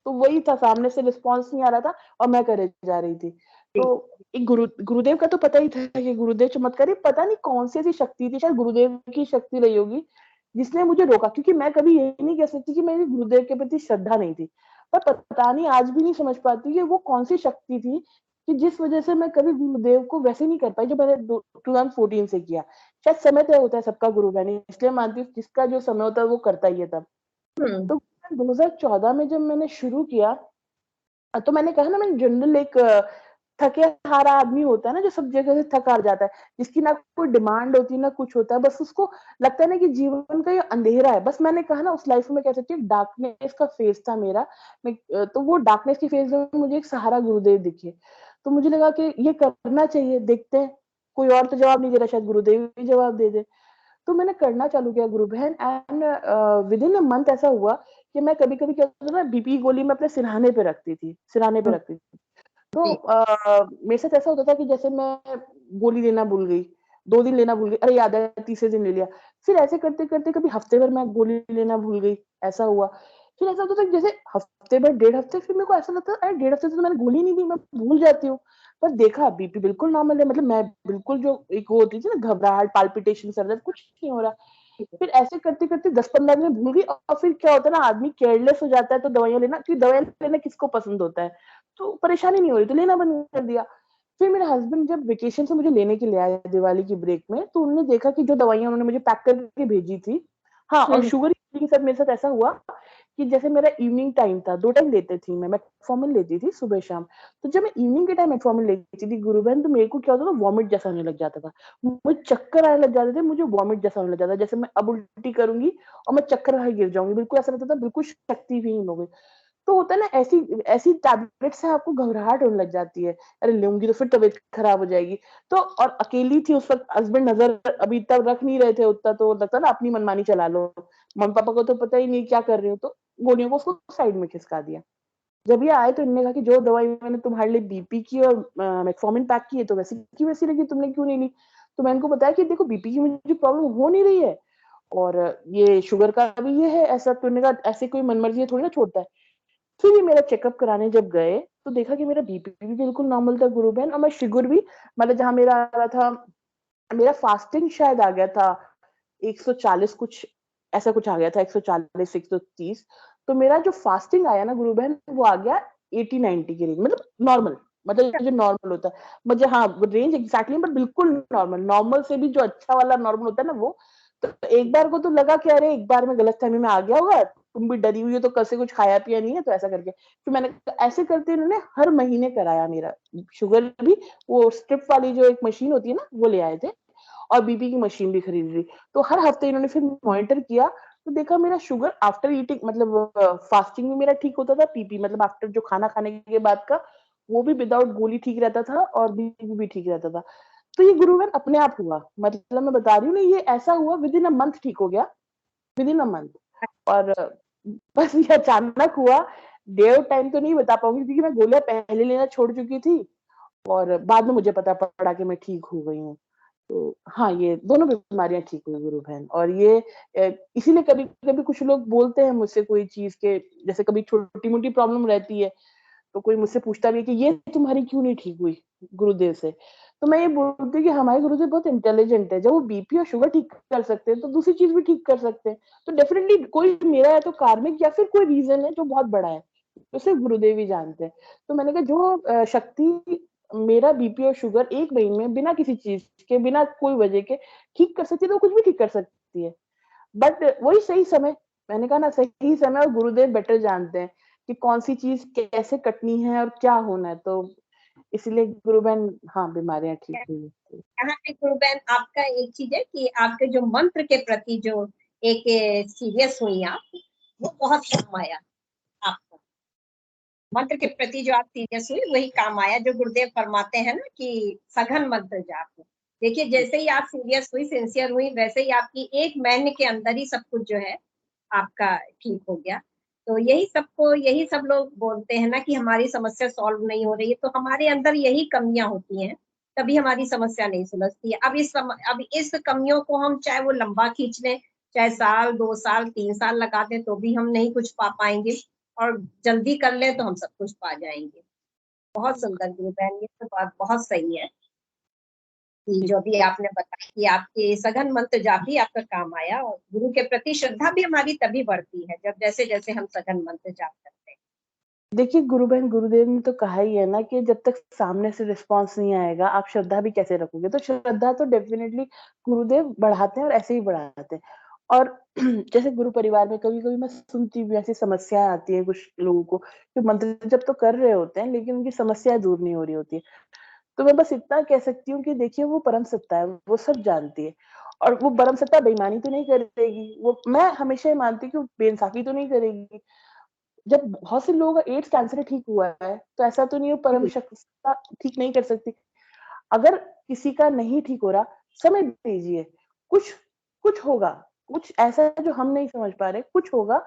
तो वही था, सामने से रिस्पॉन्स नहीं आ रहा था और मैं करे जा रही थी। तो एक गुरुदेव का तो पता ही था कि गुरुदेव चमत्कारी, पता नहीं कौन सी ऐसी शक्ति थी, शायद गुरुदेव की शक्ति रही होगी, जिसने मुझे रोका। क्योंकि मैं कभी ये नहीं कह सकती कि मेरी गुरुदेव के प्रति श्रद्धा नहीं थी, पर पता नहीं, आज भी नहीं समझ पाती कि वो कौन सी शक्ति थी कि जिस वजह से मैं कभी गुरुदेव को वैसे नहीं कर पाई जो मैंने 2014 से किया। शायद समय तय होता है सबका गुरु बहन, इसलिए मानती हूँ जिसका जो समय होता है वो करता ही है तब। तो 2014 में जब मैंने शुरू किया, तो मैंने कहा ना, मैं जनरल एक थके हारा आदमी होता है ना, जो सब जगह से थक हार जाता है, जिसकी ना कोई डिमांड होती ना कुछ होता है, बस उसको लगता है ना कि जीवन का ये अंधेरा है। बस मैंने कहा ना, उस लाइफ में कह सकती हूँ डार्कनेस का फेज था मेरा। तो वो डार्कनेस की फेज में मुझे एक सहारा गुरुदेव दिखे, तो मुझे लगा कि ये करना चाहिए, देखते हैं, कोई और तो जवाब नहीं दे रहा, शायद गुरुदेव ही जवाब दे दे। तो मैंने करना चालू किया गुरु बहन, and with in a month ऐसा हुआ कि मैं कभी कभी क्या होता था ना, बीपी की गोली मैं अपने सिरहाने पे रखती थी, तो मेरे साथ ऐसा होता था कि जैसे मैं गोली लेना भूल गई, 2 दिन लेना भूल गई, अरे याद है, तीसरे दिन ले लिया। फिर ऐसे करते करते कभी हफ्ते भर मैं गोली लेना भूल गई, ऐसा हुआ। फिर ऐसा होता था कि जैसे हफ्ते भर, 1.5 हफ्ते, फिर मेरे को ऐसा लगता है, अरे 1.5 हफ्ते से तो मैंने गोली नहीं दी, मैं भूल जाती हूँ। पर देखा बीपी बिल्कुल नॉर्मल है, मतलब मैं बिल्कुल, जो एक वो होती थी ना घबराहट, पाल्पिटेशन, सर दर्द, कुछ नहीं हो रहा। फिर ऐसे करते करते 10-15 दिन भूल गई, और फिर क्या होता है ना, आदमी केयरलेस हो जाता है, तो दवाइयां लेना, क्योंकि दवाइयां लेना किसको पसंद होता है, तो परेशानी नहीं हो रही, तो लेना बंद कर दिया। फिर मेरे हस्बैंड जब वेकेशन से मुझे लेने के लिए आए दिवाली की ब्रेक में, तो उन्होंने देखा कि जो दवाइयां उन्होंने मुझे पैक करके भेजी थी, हाँ, और शुगर के साथ मेरे साथ ऐसा हुआ कि जैसे मेरा इवनिंग टाइम था, 2 टाइम लेते थी मैं मेटफॉर्मिन लेती थी सुबह शाम। तो जब मैं इवनिंग के टाइम मेटफॉर्मिन लेती थी गुरु बहन, तो मेरे को क्या होता था, वॉमिट जैसा होने लग जाता था, मुझे चक्कर आने लग जाते थे, मुझे वॉमिट जैसा होने लग जाता था, जैसे मैं अब उल्टी करूंगी और मैं चक्कर खा गिर जाऊंगी, बिल्कुल ऐसा लगता था, बिल्कुल शक्तिहीन हो गई। तो होता है ना, ऐसी ऐसी टैबलेट से आपको घबराहट होने लग जाती है, अरे लूंगी तो फिर तबीयत खराब हो जाएगी। तो और अकेली थी उस वक्त, हस्बैंड नजर अभी तक रख नहीं रहे थे उतना, तो लगता ना अपनी मनमानी चला लो, मम्मी पापा को तो पता ही नहीं क्या कर रहे हो, तो गोलियों को उसको साइड में खिसका दिया। जब ये आए तो इन्होंने कहा कि जो दवाई मैंने तुम्हारे लिए बीपी की और मेटफॉर्मिन पैक की है, तो वैसी की वैसी लगी, तुमने क्यों नहीं ली? तो मैं इनको बताया कि देखो, बीपी की मुझे प्रॉब्लम हो नहीं रही है, और ये शुगर का भी ये है ऐसा। तो उन्होंने कहा ऐसे कोई मनमर्जी थोड़ी ना छोड़ता है। फिर भी मेरा चेकअप कराने जब गए, तो देखा कि मेरा बीपी भी बिल्कुल नॉर्मल था गुरु बहन, और मैं शुगर भी, मतलब जहाँ मेरा आ रहा था, मेरा फास्टिंग शायद आ गया था 140 कुछ, ऐसा कुछ आ गया था, 140 130। तो मेरा जो फास्टिंग आया ना गुरु बहन, वो आ गया 80-90 की रेंज, मतलब नॉर्मल, मतलब जो नॉर्मल होता है मुझे, हाँ रेंज एग्जैक्टली, बट बिल्कुल नॉर्मल से भी जो अच्छा वाला नॉर्मल होता है ना वो। तो एक बार को तो लगा कि अरे एक बार में गलतफहमी में आ गया होगा, तुम भी डरी हुई हो तो कल से कुछ खाया पिया नहीं है, तो ऐसा करके फिर मैंने ऐसे करते इन्होंने हर महीने कराया मेरा शुगर भी। वो स्ट्रिप वाली जो एक मशीन होती है ना वो ले आए थे, और बीपी की मशीन भी खरीद ली। तो हर हफ्ते इन्होंने फिर मॉनिटर किया, तो देखा मेरा शुगर आफ्टर ईटिंग, मतलब फास्टिंग में मेरा ठीक होता था, पीपी मतलब आफ्टर जो खाना खाने के बाद का वो भी विदाउट गोली ठीक रहता था, और बीपी भी ठीक रहता था। तो ये गुरुवर अपने आप हुआ, मतलब मैं बता रही हूँ ना, ये ऐसा हुआ विद इन अ मंथ ठीक हो गया, विद इन अ मंथ। और बस ये अचानक हुआ, डेट टाइम तो नहीं बता पाऊंगी क्योंकि मैं गोलियां पहले लेना छोड़ चुकी थी, और बाद में मुझे पता पड़ा कि मैं ठीक हो गई हूँ। तो हाँ, ये दोनों बीमारियां ठीक हुई गुरु बहन। और ये इसीलिए कभी कभी कुछ लोग बोलते हैं मुझसे कोई चीज के, जैसे कभी छोटी मोटी प्रॉब्लम रहती है तो कोई मुझसे पूछता भी है कि ये तुम्हारी क्यों नहीं ठीक हुई गुरुदेव से। तो मैं ये बोलती हूँ कि हमारे गुरुदेव बहुत इंटेलिजेंट है, जब वो बीपी और शुगर ठीक कर सकते हैं तो दूसरी चीज भी ठीक कर सकते हैं। तो डेफिनेटली कोई मेरा या तो कार्मिक या फिर कोई रीजन है जो बहुत बड़ा है, तो सिर्फ गुरुदेव ही जानते हैं। तो मैंने कहा जो शक्ति मेरा बीपी और शुगर एक महीने में बिना किसी चीज के, बिना कोई वजह के ठीक कर सकती है, तो कुछ भी ठीक कर सकती है। बट वही सही समय, मैंने कहा ना सही समय, और गुरुदेव बेटर जानते हैं कि कौन सी चीज कैसे कटनी है और क्या होना है। तो इसलिए गुरु बहन, हाँ बीमारियां ठीक हुई। यहाँ पे गुरु बहन आपका एक चीज है कि आपके जो मंत्र के प्रति जो एक सीरियस हुई आप, वो बहुत काम आया आपको। मंत्र के प्रति जो आप सीरियस हुई वही काम आया, जो गुरुदेव फरमाते हैं ना कि सघन मंत्र जाप। देखिए जैसे ही आप सीरियस हुई, सिंसियर हुई, वैसे ही आपकी एक महीने के अंदर ही सब कुछ जो है आपका ठीक हो गया। तो यही सब लोग बोलते हैं ना कि हमारी समस्या सॉल्व नहीं हो रही है, तो हमारे अंदर यही कमियां होती हैं, तभी हमारी समस्या नहीं सुलझती है। अब इस कमियों को हम चाहे वो लंबा खींच लें, चाहे साल 2 साल 3 साल लगा दें, तो भी हम नहीं कुछ पा पाएंगे, और जल्दी कर ले तो हम सब कुछ पा जाएंगे। बहुत सुंदर गुरु बहन, ये तो बात बहुत सही है कि जो भी आपने बताया कि आपके सघन मंत्र जाप भी आपका काम आया, और गुरु के प्रति श्रद्धा भी हमारी तभी बढ़ती है जब जैसे जैसे हम सघन मंत्र जाप करते हैं। देखिए गुरु बहन, गुरुदेव ने तो कहा ही है ना कि जब तक सामने से रिस्पांस नहीं आएगा आप श्रद्धा भी कैसे रखोगे। तो श्रद्धा तो डेफिनेटली गुरुदेव बढ़ाते हैं, और ऐसे ही बढ़ाते हैं। और जैसे गुरु परिवार में कभी कभी मैं सुनती हूँ ऐसी समस्याएं आती है कुछ लोगों को, कि मंत्र जब तो कर रहे होते हैं लेकिन उनकी समस्याएं दूर नहीं हो रही होती है। तो मैं बस इतना कह सकती हूँ कि देखिए वो परम सत्ता है, वो सब जानती है, और वो परम सत्ता बेईमानी तो नहीं करेगी। वो मैं हमेशा ये मानती हूँ कि वो बेइंसाफी तो नहीं करेगी। जब बहुत से लोगों का एड्स कैंसर ठीक हुआ है तो ऐसा तो नहीं है परम सत्ता ठीक नहीं कर सकती। अगर किसी का नहीं ठीक हो रहा, समय दीजिए, कुछ कुछ होगा, कुछ ऐसा जो हम नहीं समझ पा रहे, कुछ होगा,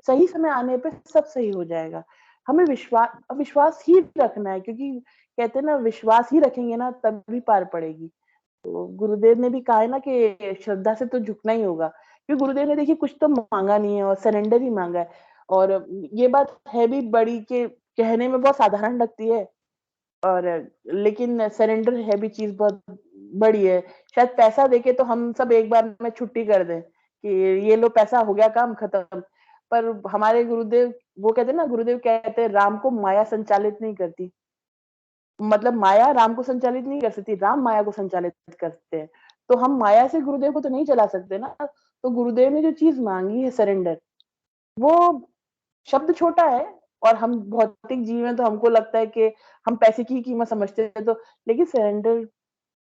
सही समय आने पे सब सही हो जाएगा। हमें विश्वास ही रखना है, क्योंकि कहते हैं ना विश्वास ही रखेंगे ना तभी पार पड़ेगी। तो गुरुदेव ने भी कहा है ना कि श्रद्धा से तो झुकना ही होगा, क्योंकि गुरुदेव ने देखिए कुछ तो मांगा नहीं है और सरेंडर ही मांगा है। और ये बात है भी बड़ी के कहने में बहुत साधारण लगती है, और लेकिन सरेंडर है भी चीज बहुत बड़ी है। शायद पैसा देके तो हम सब एक बार में छुट्टी कर दें कि ये लो पैसा हो गया काम खत्म। पर हमारे गुरुदेव, वो कहते हैं ना, गुरुदेव कहते हैं राम को माया संचालित नहीं करती, मतलब माया राम को संचालित नहीं कर सकती, राम माया को संचालित करते हैं। तो हम माया से गुरुदेव को तो नहीं चला सकते ना। तो गुरुदेव ने जो चीज मांगी है सरेंडर, वो शब्द छोटा है, और हम भौतिक जीव हैं तो हमको लगता है कि हम पैसे की कीमत समझते हैं, तो लेकिन सरेंडर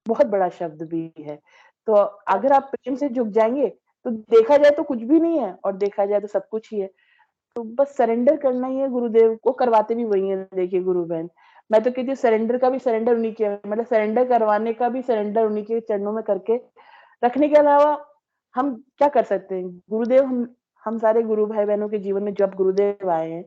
बहुत बड़ा शब्द भी है। तो अगर आप प्रेम से झुक जाएंगे तो देखा जाए तो कुछ भी नहीं है, और देखा जाए तो सब कुछ ही है। तो बस सरेंडर करना ही है, गुरुदेव को करवाते भी वही है। देखिए गुरु बहन, मैं तो कहती हूँ सरेंडर का भी सरेंडर उन्हीं के, मतलब सरेंडर करवाने का भी सरेंडर उन्हीं के चरणों में करके रखने के अलावा हम क्या कर सकते हैं। गुरुदेव, हम सारे गुरु भाई बहनों के जीवन में जब गुरुदेव आए हैं,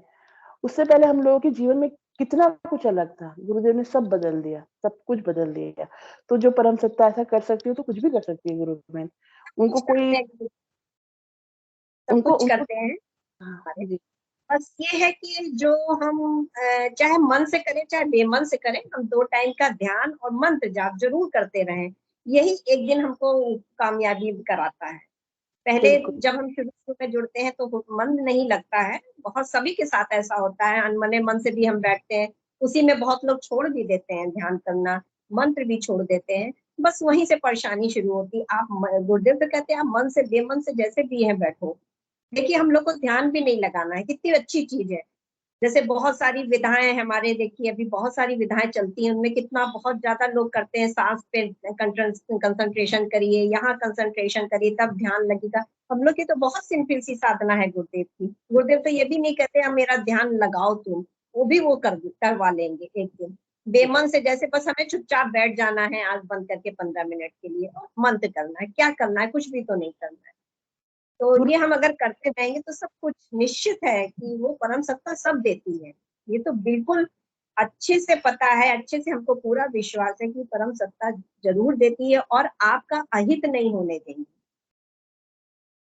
उससे पहले हम लोगों के जीवन में कितना कुछ अलग था। गुरुदेव ने सब बदल दिया, सब कुछ बदल दिया। तो जो परम सत्ता ऐसा कर सकती हो तो कुछ भी कर सकती है गुरु बहन। उनको कोई, सब उनको कुछ उनको करते हैं हाँ, हमारे। जी बस ये है कि जो हम चाहे मन से करें चाहे बेमन से करें, हम 2 टाइम का ध्यान और मंत्र जाप जरूर करते रहें। यही एक दिन हमको कामयाबी कराता है। पहले बिल्कुल। जब हम शुरू में जुड़ते हैं तो मन नहीं लगता है, बहुत सभी के साथ ऐसा होता है, अनमने मन से भी हम बैठते हैं, उसी में बहुत लोग छोड़ भी देते हैं ध्यान करना, मंत्र भी छोड़ देते हैं, बस वहीं से परेशानी शुरू होती है। आप गुरुदेव तो कहते हैं आप मन से बेमन से जैसे भी है बैठो। देखिए हम लोग को ध्यान भी नहीं लगाना है, कितनी अच्छी चीज है। जैसे बहुत सारी विधाएं हमारे, देखिए अभी बहुत सारी विधाएं चलती हैं, उनमें कितना बहुत ज्यादा लोग करते हैं, सांस पे कंसंट्रेशन करिए, यहाँ कंसंट्रेशन करिए तब ध्यान लगेगा। हम लोग की तो बहुत सिंपल सी साधना है गुरुदेव की। गुरुदेव तो ये भी नहीं कहते आप मेरा ध्यान लगाओ तुम, वो भी वो करवा लेंगे एक दिन बेमन से, जैसे बस हमें चुपचाप बैठ जाना है आंख बंद करके 15 मिनट के लिए और मंत्र करना है। क्या करना है, कुछ भी तो नहीं करना है। तो ये हम अगर करते रहेंगे तो सब कुछ निश्चित है कि वो परम सत्ता सब देती है। ये तो बिल्कुल अच्छे से पता है, अच्छे से हमको पूरा विश्वास है कि परम सत्ता जरूर देती है और आपका अहित नहीं होने देंगी।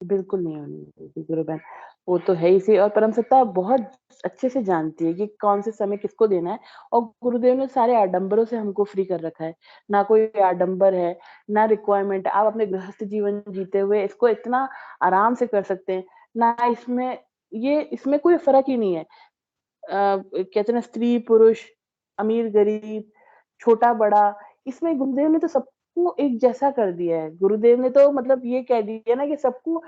बिल्कुल नहीं होनी चाहिए गुरु बहन, वो तो है ही सही। और परम सत्ता बहुत अच्छे से जानती है कि कौन से समय किसको देना है। और गुरुदेव ने सारे आडंबरों से हमको फ्री कर रखा है, ना कोई आडंबर है, ना रिक्वायरमेंट। आप अपने गृहस्थ जीवन जीते हुए इसको इतना आराम से कर सकते हैं, ना इसमें कोई फर्क ही नहीं है। कहते हैं ना, स्त्री पुरुष, अमीर गरीब, छोटा बड़ा, इसमें गुरुदेव ने तो सबको एक जैसा कर दिया है। गुरुदेव ने तो मतलब ये कह दिया ना कि सबको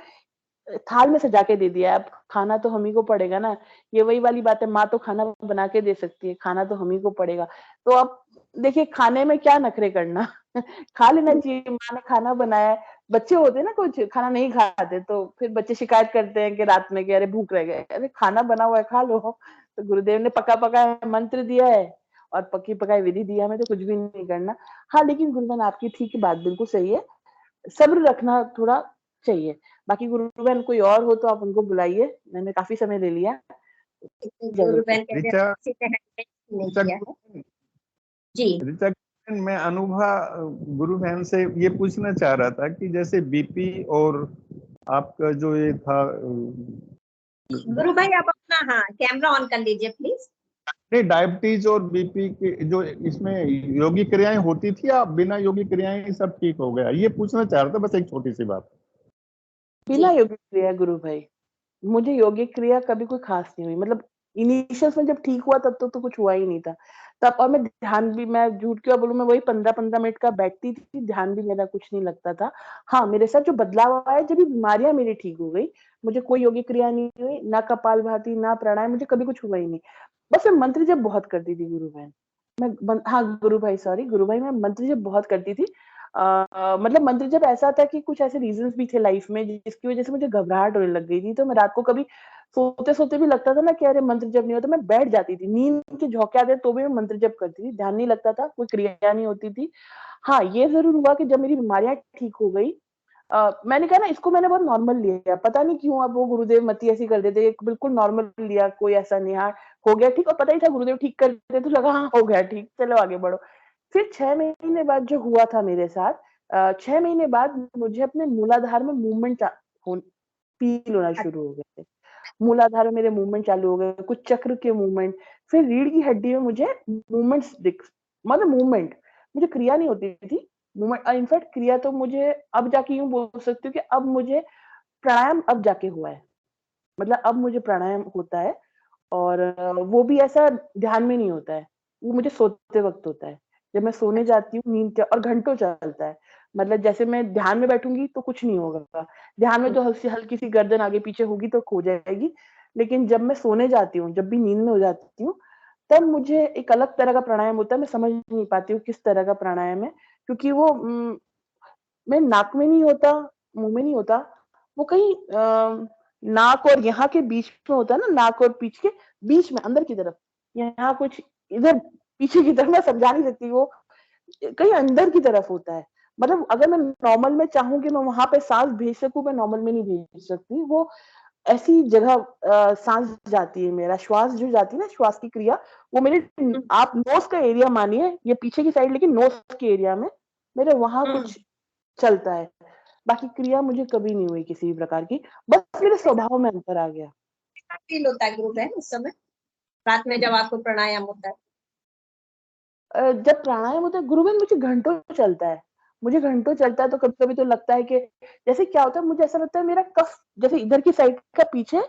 थाल में सजा के दे दिया है। अब खाना तो हम ही को पड़ेगा ना। ये वही वाली बात है, माँ तो खाना बना के दे सकती है, खाना तो हम ही को पड़ेगा। तो अब देखिए खाने में क्या नखरे करना खा लेना चाहिए। माँ ने खाना बनाया है, बच्चे होते हैं ना कुछ खाना नहीं खाते, तो फिर बच्चे शिकायत करते हैं कि रात में कि अरे भूख रह गए, अरे खाना बना हुआ है खा लो। तो गुरुदेव ने पका पकाया मंत्र दिया है और पकी पकाई विधि दिया, हमें तो कुछ भी नहीं करना। हाँ लेकिन गुरुबन आपकी ठीक बात बिल्कुल सही है, सब्र रखना थोड़ा चाहिए। बाकी गुरुबहन कोई और हो तो आप उनको बुलाइए, मैंने काफी समय ले लिया। गुरु जरूर। बहन कहते हैं ऋचा किसी से handle नहीं ऋचा किया है। जी ऋचा बहन, मैं अनुभव गुरु बहन से ये पूछना चाह रहा था कि जैसे बीपी और आपका जो ये था गुरु भाई आप अपना हाँ कैमरा ऑन कर लीजिए प्लीज। डायबिटीज और बीपी के जो इसमें योगी क्रियाएं होती थी, आप बिना योगी क्रियाएं सब ठीक हो गया, ये पूछना चाह रहा था, बस एक छोटी सी बात। बिना योगिक क्रिया गुरु भाई, मुझे योगिक क्रिया कभी कोई खास नहीं हुई। मतलब इनिशियल्स में जब ठीक हुआ तब तो कुछ हुआ ही नहीं था तब। और मैं ध्यान भी, मैं झूठ क्यों बोलूं, मैं वही 15-15 मिनट का बैठती थी, ध्यान भी मेरा कुछ नहीं लगता था। हाँ मेरे साथ जो बदलाव आया जब भी बीमारियां मेरी ठीक हो गई, मुझे कोई योगिक क्रिया नहीं हुई, ना कपालभाति ना प्राणायाम, मुझे कभी कुछ हुआ ही नहीं। बस मैं मंत्र जब बहुत करती थी गुरु बहन, हाँ गुरु भाई सॉरी गुरु भाई, मैं मंत्र जब बहुत करती थी। मतलब मंत्र जब ऐसा था कि कुछ ऐसे रीजंस भी थे लाइफ में जिसकी वजह से मुझे घबराहट होने लग गई थी, तो मैं रात को कभी सोते सोते भी लगता था ना कि अरे मंत्र जब नहीं होता, मैं बैठ जाती थी, नींद के झोंके आते तो भी मैं मंत्र जब करती थी, ध्यान नहीं लगता था, कोई क्रिया नहीं होती थी। हाँ ये जरूर हुआ कि जब मेरी बीमारियां ठीक हो गई, मैंने कहा ना इसको मैंने बहुत नॉर्मल लिया, पता नहीं क्यों। अब वो गुरुदेव मती ऐसी कर देते, बिल्कुल नॉर्मल लिया, कोई ऐसा नहीं, हाँ हो गया ठीक, और पता ही था गुरुदेव ठीक कर देते, तो लगा हाँ हो गया ठीक, चलो आगे बढ़ो। फिर 6 महीने बाद जो हुआ था मेरे साथ, 6 महीने बाद मुझे अपने मूलाधार में मूवमेंट फील होना शुरू हो गए थे। मूलाधार में मेरे मूवमेंट चालू हो गए, कुछ चक्र के मूवमेंट, फिर रीढ़ की हड्डी में मुझे मूवमेंट्स दिख, मतलब मूवमेंट, मुझे क्रिया नहीं होती थी, मूवमेंट। इनफैक्ट क्रिया तो मुझे अब जाके यूं बोल सकती हूँ कि अब मुझे प्राणायाम अब जाके हुआ है, मतलब अब मुझे प्राणायाम होता है। और वो भी ऐसा ध्यान में नहीं होता है, वो मुझे सोते वक्त होता है। जब मैं सोने जाती हूँ नींद और घंटों चलता है। मतलब जैसे मैं ध्यान में बैठूंगी तो कुछ नहीं होगा, ध्यान में तो हल्की सी गर्दन आगे पीछे होगी तो खो जाएगी, लेकिन जब मैं सोने जाती हूँ, जब भी नींद में हो जाती हूँ, तब मुझे एक अलग तरह का प्राणायाम होता है। मैं समझ नहीं पाती हूँ किस तरह का प्राणायाम है, क्योंकि वो मैं नाक में नहीं होता, मुंह में नहीं होता, वो कहीं नाक और यहाँ के बीच में होता है ना, नाक और पीछ के बीच में अंदर की तरफ, यहाँ कुछ इधर पीछे की तरफ, मैं समझा नहीं सकती, वो कहीं अंदर की तरफ होता है। मतलब अगर मैं नॉर्मल में चाहूँ कि मैं वहां पे सांस भेज सकूं, मैं नॉर्मल में नहीं भेज सकती। वो ऐसी जगह सांस जाती है, मेरा श्वास जो जाती है ना, श्वास की क्रिया, वो मेरे, आप नोज का एरिया मानिए, ये पीछे की साइड, लेकिन नोज के एरिया में मेरे वहां कुछ चलता है। बाकी क्रिया मुझे कभी नहीं हुई किसी भी प्रकार की, बस मेरे स्वभाव में अंतर आ गया। फील होता है गुरु बहन उस समय रात में जब आपको प्राणायाम होता है? जब प्राणायाम होता है गुरुबहन, मुझे घंटों चलता है, मुझे घंटों चलता है, तो कभी कभी तो लगता है कि जैसे क्या होता है, मुझे ऐसा लगता है मेरा कफ, जैसे इधर की साइड का पीछे,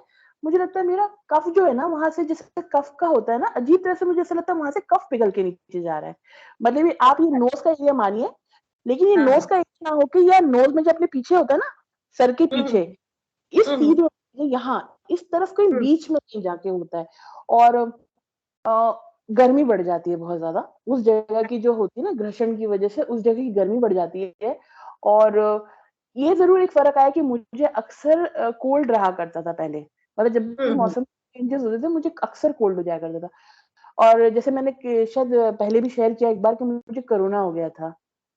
मुझे लगता है मेरा कफ जो है ना, वहां से जैसे कफ का होता है ना, अजीब तरह से मुझे ऐसा लगता है वहां से कफ पिघल के नीचे जा रहा है। मतलब ये आप ये नोज का एरिया मानिए, लेकिन ये हाँ, नोज का एरिया ना होकर, या नोज में जो अपने पीछे होता है ना, सर के पीछे, इस हम्म, सीध में, यहाँ इस तरफ कोई हम्म, बीच में कहीं जाके होता है। और गर्मी बढ़ जाती है बहुत ज्यादा उस जगह की, जो होती है ना घर्षण की वजह से, उस जगह की गर्मी बढ़ जाती है। और ये जरूर एक फर्क आया कि मुझे अक्सर कोल्ड रहा करता था पहले, मतलब जब भी हम्म, मौसम चेंजेस होते थे मुझे अक्सर कोल्ड हो जाया करता था। और जैसे मैंने शायद पहले भी शेयर किया एक बार कि मुझे कोरोना हो गया था,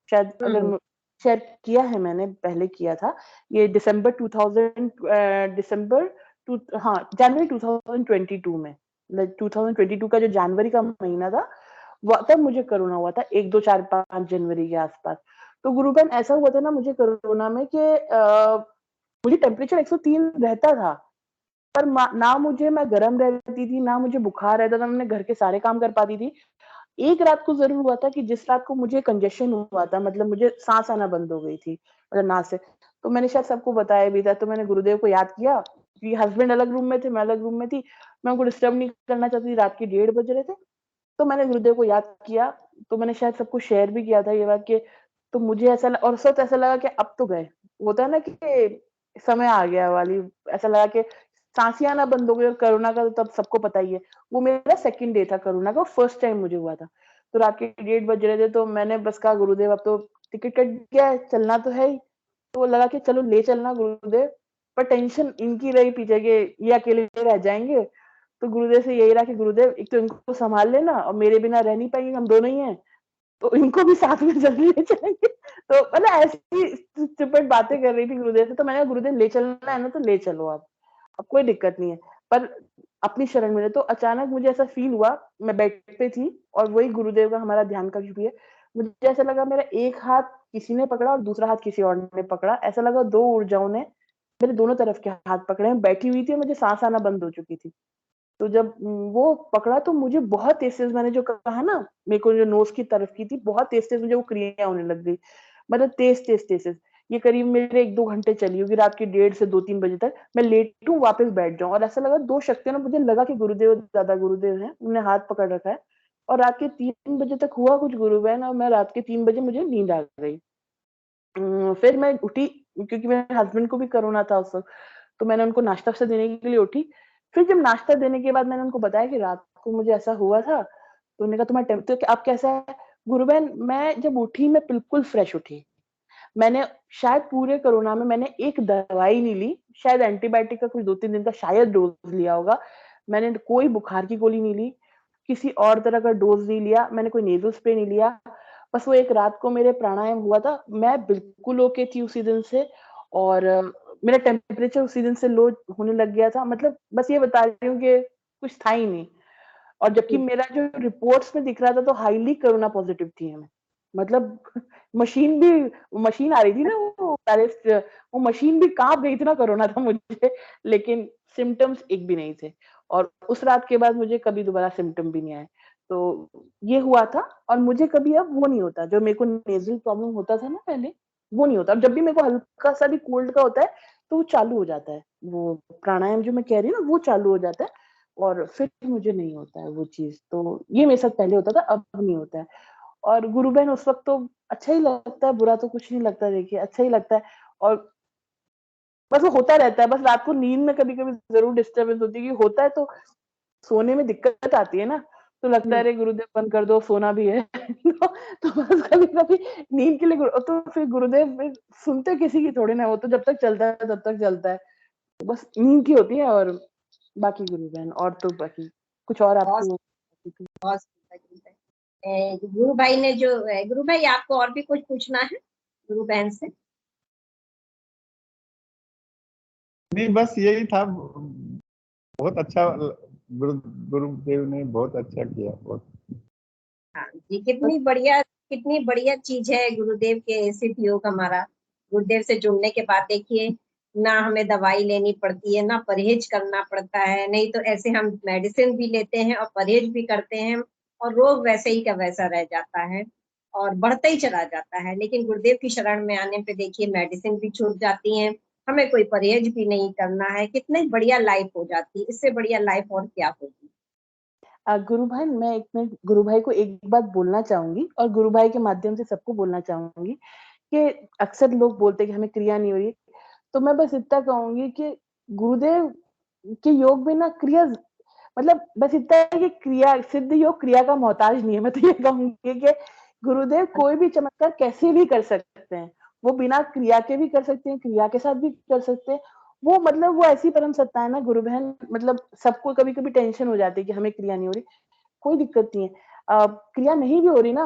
शायद हम्म, अगर शेयर किया है मैंने, पहले किया था। ये दिसंबर 2000 दिसंबर हाँ जनवरी 2022 में, 2022 का जो जनवरी का महीना था, तब मुझे कोरोना हुआ था, 1 2 4 5 जनवरी के आसपास। तो गुरु बहन ऐसा हुआ था ना मुझे कोरोना में कि मुझे टेम्परेचर 103 रहता था, पर ना मुझे, मैं गर्म रहती थी, ना मुझे बुखार रहता था, मैं घर के सारे काम कर पाती थी। एक रात को जरूर हुआ था कि जिस रात को मुझे कंजेशन हुआ था, मतलब मुझे सांस आना बंद हो गई थी, मतलब नाक से। तो मैंने शायद सबको बताया भी था, तो मैंने गुरुदेव को याद किया कि हस्बैंड अलग रूम में थे, मैं अलग रूम में थी, मैं उनको डिस्टर्ब नहीं करना चाहती थी, रात के 1:30 बज रहे थे। तो मैंने गुरुदेव को याद किया, तो मैंने शायद सबको शेयर भी किया था ये बात कि, तो मुझे ऐसा और उस वक्त ऐसा लगा कि अब तो गए, होता है ना कि समय आ गया वाली, ऐसा लगा कि सांसें आना बंद हो गई। और कोरोना का तो तब सबको पता ही है, वो मेरा सेकंड डे था कोरोना का, फर्स्ट टाइम मुझे हुआ था। तो रात के 1:30 बज रहे थे, तो मैंने बस कहा गुरुदेव अब तो टिकट कट गया है, चलना तो है ही। तो लगा कि चलो ले चलना गुरुदेव, पर टेंशन इनकी रही पीछे के ये अकेले रह जाएंगे। तो गुरुदेव से यही रहा कि गुरुदेव एक तो इनको संभाल लेना, और मेरे बिना रह नहीं पाएंगे, हम दोनों ही हैं, तो इनको भी साथ में जल्दी ले चलेंगे। तो मतलब ऐसी स्टूपिड बातें कर रही थी गुरुदेव से, तो मैंने कहा गुरुदेव ले चलना है ना तो ले चलो आप, अब कोई दिक्कत नहीं है। पर अपनी शरण में, तो अचानक मुझे ऐसा फील हुआ, मैं बेड पे थी और वही गुरुदेव का हमारा ध्यान कक्ष भी है, मुझे ऐसा लगा मेरा एक हाथ किसी ने पकड़ा और दूसरा हाथ किसी और ने पकड़ा, ऐसा लगा 2 ऊर्जाओं ने मेरे दोनों तरफ के हाथ पकड़े। मैं बैठी हुई थी और मुझे सांस आना बंद हो चुकी थी। तो जब वो पकड़ा तो मुझे बहुत तेज-तेज, मैंने जो कहा ना, मेरे को जो नोज़ की तरफ की थी, बहुत तेज-तेज मुझे वो क्रिया होने लग गई। मतलब तेज-तेज, तेज-तेज। ये करीब मेरे 1 2 घंटे चली होगी, रात के 1:30 से 2 3 बजे तक। मैं लेटूँ, वापस बैठ जाऊँ, और ऐसा लगा 2 शक्तियों ने, मुझे लगा कि गुरुदेव, दादा गुरुदेव हैं, उन्होंने हाथ पकड़ रखा है। और रात के 3 बजे तक हुआ कुछ गुरु बहन, और मैं रात के 3 बजे मुझे नींद आ गई। फिर मैं उठी, क्योंकि मेरे हस्बैंड को भी कोरोना था उस वक़्त, तो मैंने उनको नाश्ता-वाश्ता देने के लिए उठी। फिर जब नाश्ता देने के बाद मैंने उनको बताया कि रात को मुझे ऐसा हुआ था, तो उन्होंने कहा तुम्हारा तो अब कैसा है? गुरु बहन, मैं जब उठी, मैं बिल्कुल फ्रेश उठी। मैंने शायद पूरे कोरोना में मैंने एक दवाई नहीं ली, शायद एंटीबायोटिक का कुछ 2 3 दिन का शायद डोज़ लिया होगा। मैंने कोई बुखार की गोली नहीं ली, किसी और तरह का डोज़ नहीं लिया, मैंने कोई नेज़ल स्प्रे नहीं लिया। बस वो एक रात को मेरे प्राणायाम हुआ था, मैं बिल्कुल ओके थी उसी दिन से। और मेरा टेम्परेचर उसी दिन से लो होने लग गया था। मतलब बस ये बता रही हूँ कि कुछ था ही नहीं। और जबकि मेरा जो रिपोर्ट्स में दिख रहा था, तो हाईली कोरोना पॉजिटिव थी मैं। मतलब मशीन भी मशीन आ रही थी ना, वो पहले वो मशीन भी काँप गई थी ना, कोरोना था मुझे, लेकिन सिम्पटम्स एक भी नहीं थे। और उस रात के बाद मुझे कभी दोबारा सिम्पटम भी नहीं आए। तो ये हुआ था, और मुझे कभी अब वो नहीं होता, जो मेरे को नेज़ल प्रॉब्लम होता था ना पहले, वो नहीं होता। और जब भी मेरे को हल्का-सा भी कोल्ड का होता है, तो वो चालू हो जाता है। वो प्राणायाम जो मैं कह रही हूँ ना, वो चालू हो जाता है, और फिर मुझे नहीं होता है वो चीज़। तो ये मेरे साथ पहले होता था, अब नहीं होता है। और गुरु बहन उस वक़्त तो अच्छा ही लगता है, बुरा तो कुछ नहीं लगता, देखिए अच्छा ही लगता है। और बस वो होता रहता है, बस रात को नींद में कभी-कभी ज़रूर डिस्टर्बेंस होती है, कि होता है तो सोने में दिक्कत आती है ना, तो लगता है हम्म, अरे गुरुदेव बंद कर दो, सोना भी है। तो बस कभी-कभी नींद के लिए तो फिर गुरुदेव फिर सुनते किसी की थोड़ी ना, वो तो जब तक चलता है तब तक चलता है। तो बस नींद की होती है, और बाकी गुरु बहन, और तो बाकी कुछ और बहुत आपको। बहुत सुंदर, सुंदर। गुरु भाई ने जो गुरु भाई, आपको और भी कुछ पूछना है गुरु बहन से? नहीं, बस यही था। बहुत अच्छा, गुरुदेव ने बहुत अच्छा किया, बहुत। हाँ जी, कितनी बढ़िया चीज है गुरुदेव के सिद्ध योग हमारा। गुरुदेव से जुड़ने के बाद देखिए, ना हमें दवाई लेनी पड़ती है, ना परहेज करना पड़ता है। नहीं तो ऐसे हम मेडिसिन भी लेते हैं और परहेज भी करते हैं, और रोग वैसे ही का वैसा रह जाता है। और बढ़ता ही चला जाता है। लेकिन गुरुदेव की शरण में आने पे देखिए मेडिसिन भी छूट जाती हैं, हमें कोई परहेज भी नहीं करना है, कितनी बढ़िया लाइफ हो जाती है। इससे बढ़िया लाइफ और क्या होगी। गुरु भाई, मैं एक मिनट गुरु भाई को एक बात बोलना चाहूंगी और गुरु भाई के माध्यम से सबको बोलना चाहूंगी कि अक्सर लोग बोलते हैं कि हमें क्रिया नहीं हो रही, तो मैं बस इतना कहूंगी कि गुरुदेव के योग में ना क्रिया, मतलब बस इतना है कि क्रिया सिद्ध योग क्रिया का मोहताज नहीं है। मैं तो ये कहूंगी कि गुरुदेव कोई भी चमत्कार कैसे भी कर सकते हैं, वो बिना क्रिया के भी कर सकते हैं, क्रिया के साथ भी कर सकते हैं। वो मतलब वो ऐसी परम सत्ता है ना गुरु बहन, मतलब सबको कभी कभी टेंशन हो जाती है कि हमें क्रिया नहीं हो रही, कोई दिक्कत नहीं है। क्रिया नहीं भी हो रही ना,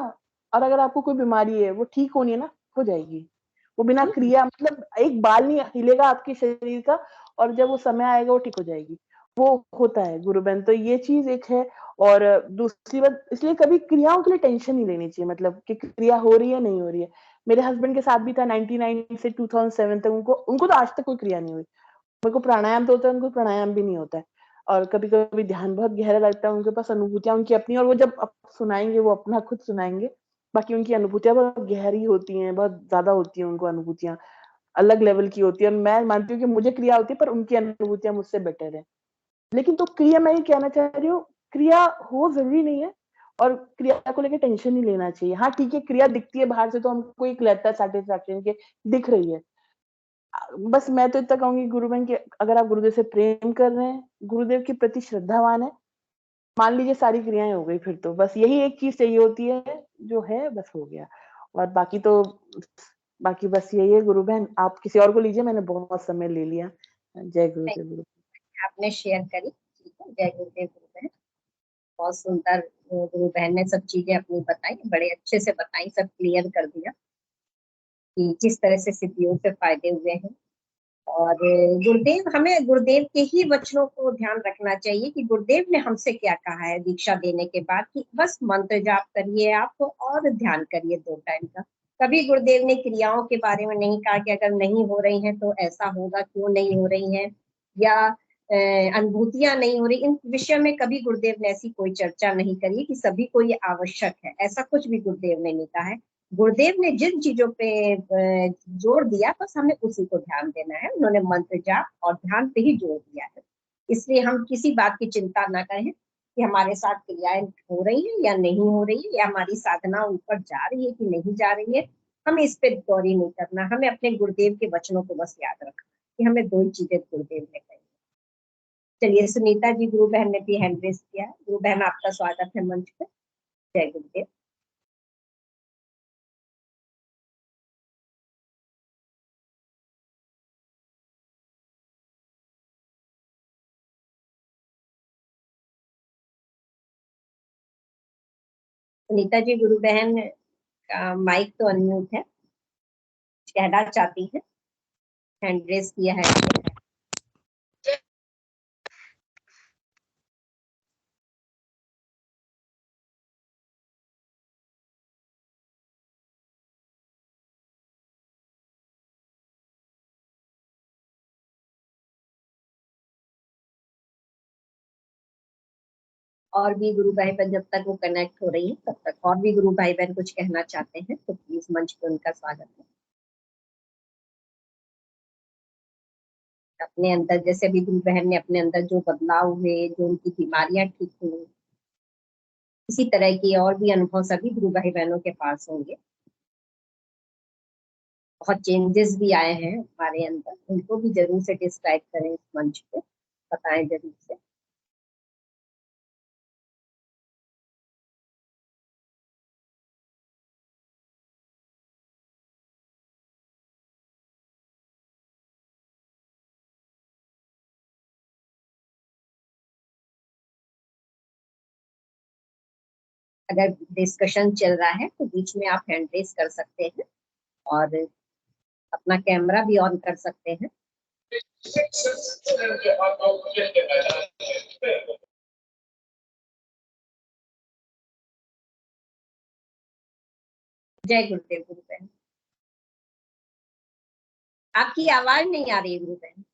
और अगर आपको कोई बीमारी है वो ठीक होनी है ना, हो जाएगी। वो बिना क्रिया, मतलब एक बाल नहीं हिलेगा आपके शरीर का, और जब वो समय आएगा वो ठीक हो जाएगी। वो होता है गुरु बहन, तो ये चीज एक है। और दूसरी बात, इसलिए कभी क्रियाओं के लिए टेंशन नहीं लेनी चाहिए, मतलब कि क्रिया हो रही है नहीं हो रही है। मेरे हस्बैंड के साथ भी था 99 से 2007 तक, उनको तो आज तक कोई क्रिया नहीं हुई। मेरे को प्राणायाम तो होता है, उनको प्राणायाम भी नहीं होता है। और कभी कभी ध्यान बहुत गहरा लगता है, उनके पास अनुभूतियां उनकी अपनी, और वो जब सुनाएंगे वो अपना खुद सुनाएंगे। बाकी उनकी अनुभूतियां बहुत गहरी होती हैं, बहुत ज्यादा होती हैं, उनको अनुभूतियां अलग लेवल की होती है। और मैं मानती हूँ कि मुझे क्रिया होती है पर उनकी अनुभूतियां मुझसे बेटर है। लेकिन तो क्रिया, मैं ये कहना चाह रही हूँ, क्रिया हो जरूरी नहीं है, और क्रिया को लेकर टेंशन नहीं लेना चाहिए। हाँ ठीक है, क्रिया दिखती है बाहर से तो हमको एक लगता है सेटिस्फैक्शन के दिख रही है। बस मैं तो इतना कहूंगी गुरु बहन की, अगर आप गुरुदेव से प्रेम कर रहे हैं, गुरुदेव के प्रति श्रद्धावान है, मान लीजिए सारी क्रियाएं हो गई, फिर तो बस यही एक चीज चाहिए होती है, जो है बस हो गया। और बाकी बस यही है गुरु बहन, आप किसी और को लीजिए, मैंने बहुत समय ले लिया। जय गुरुदेव। गुरु आपने शेयर करी, ठीक है, जय गुरुदेव गुरु बहन। बहुत सुंदर गुरु बहन ने सब चीजें अपनी बताई, बड़े अच्छे से बताई, सब क्लियर कर दिया कि किस तरह से सिद्धियों से फायदे हुए हैं। और हमें गुरुदेव के ही वचनों को ध्यान रखना चाहिए कि गुरुदेव ने हमसे क्या कहा है दीक्षा देने के बाद, कि बस मंत्र जाप करिए आप और ध्यान करिए 2 टाइम का। कभी गुरुदेव ने क्रियाओं के बारे में नहीं कहा कि अगर नहीं हो रही हैं तो ऐसा होगा, क्यों नहीं हो रही हैं, या अनुभूतियां नहीं हो रही, इन विषय में कभी गुरुदेव ने ऐसी कोई चर्चा नहीं करी कि सभी को ये आवश्यक है, ऐसा कुछ भी गुरुदेव ने नहीं कहा है। गुरुदेव ने जिन चीजों पे जोर दिया बस हमें उसी को ध्यान देना है। उन्होंने मंत्र जाप और ध्यान पे ही जोर दिया है। इसलिए हम किसी बात की चिंता ना करें कि हमारे साथ क्रियाएं हो रही है या नहीं हो रही है, या हमारी साधना ऊपर जा रही है कि नहीं जा रही है। हमें इस पे गौरी नहीं करना, हमें अपने गुरुदेव के वचनों को बस याद रखना कि हमें 2 ही चीजें गुरुदेव ने कही। चलिए, सुनीता जी गुरु बहन ने भी हैंड रेस किया है। गुरु बहन आपका स्वागत है मंच पे। जय गुरुदेव। सुनीता जी गुरु बहन का माइक तो अनम्यूट है, कहना चाहती है, हैंड रेस किया है। और भी गुरु भाई बहन जब तक वो कनेक्ट हो रही है तब तक और भी गुरु भाई बहन कुछ कहना चाहते हैं तो प्लीज मंच पे उनका स्वागत है। अपने अंदर, जैसे अभी गुरु बहन ने अपने अंदर जो बदलाव हुए, जो उनकी बीमारियां ठीक हुई, इसी तरह की और भी अनुभव सभी गुरु भाई बहनों के पास होंगे। बहुत चेंजेस भी आए हैं हमारे अंदर, उनको भी जरूर से डिस्क्राइब करें इस मंच पे, बताएं जरूर से। अगर डिस्कशन चल रहा है तो बीच में आप हैंड रेस कर सकते हैं और अपना कैमरा भी ऑन कर सकते हैं। जय गुरुदेव गुरु बहन। आपकी आवाज नहीं आ रही गुरु बहन।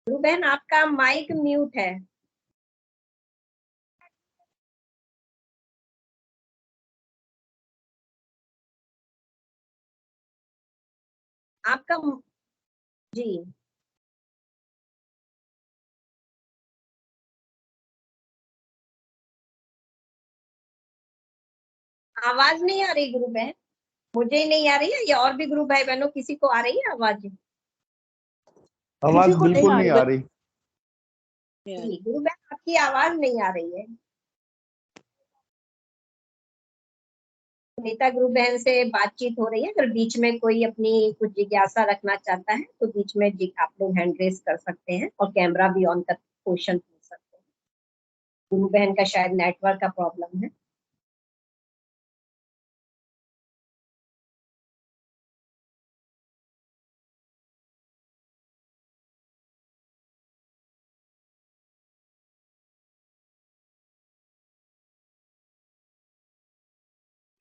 गुरु बहन आपका माइक म्यूट है। आपका जी आवाज नहीं आ रही गुरु बहन, मुझे ही नहीं आ रही है या और भी गुरु भाई बहनों किसी को आ रही है आवाज? आवाज किसी को नहीं बिल्कुल आ नहीं रही आ रही। जी गुरु बहन आपकी आवाज नहीं आ रही है। सुनीता गुरु बहन से बातचीत हो रही है, अगर बीच में कोई अपनी कुछ जिज्ञासा रखना चाहता है तो बीच में आप लोग हैंड रेस कर सकते हैं और कैमरा भी ऑन कर क्वेश्चन पूछ सकते हैं। गुरु बहन का शायद नेटवर्क का प्रॉब्लम है।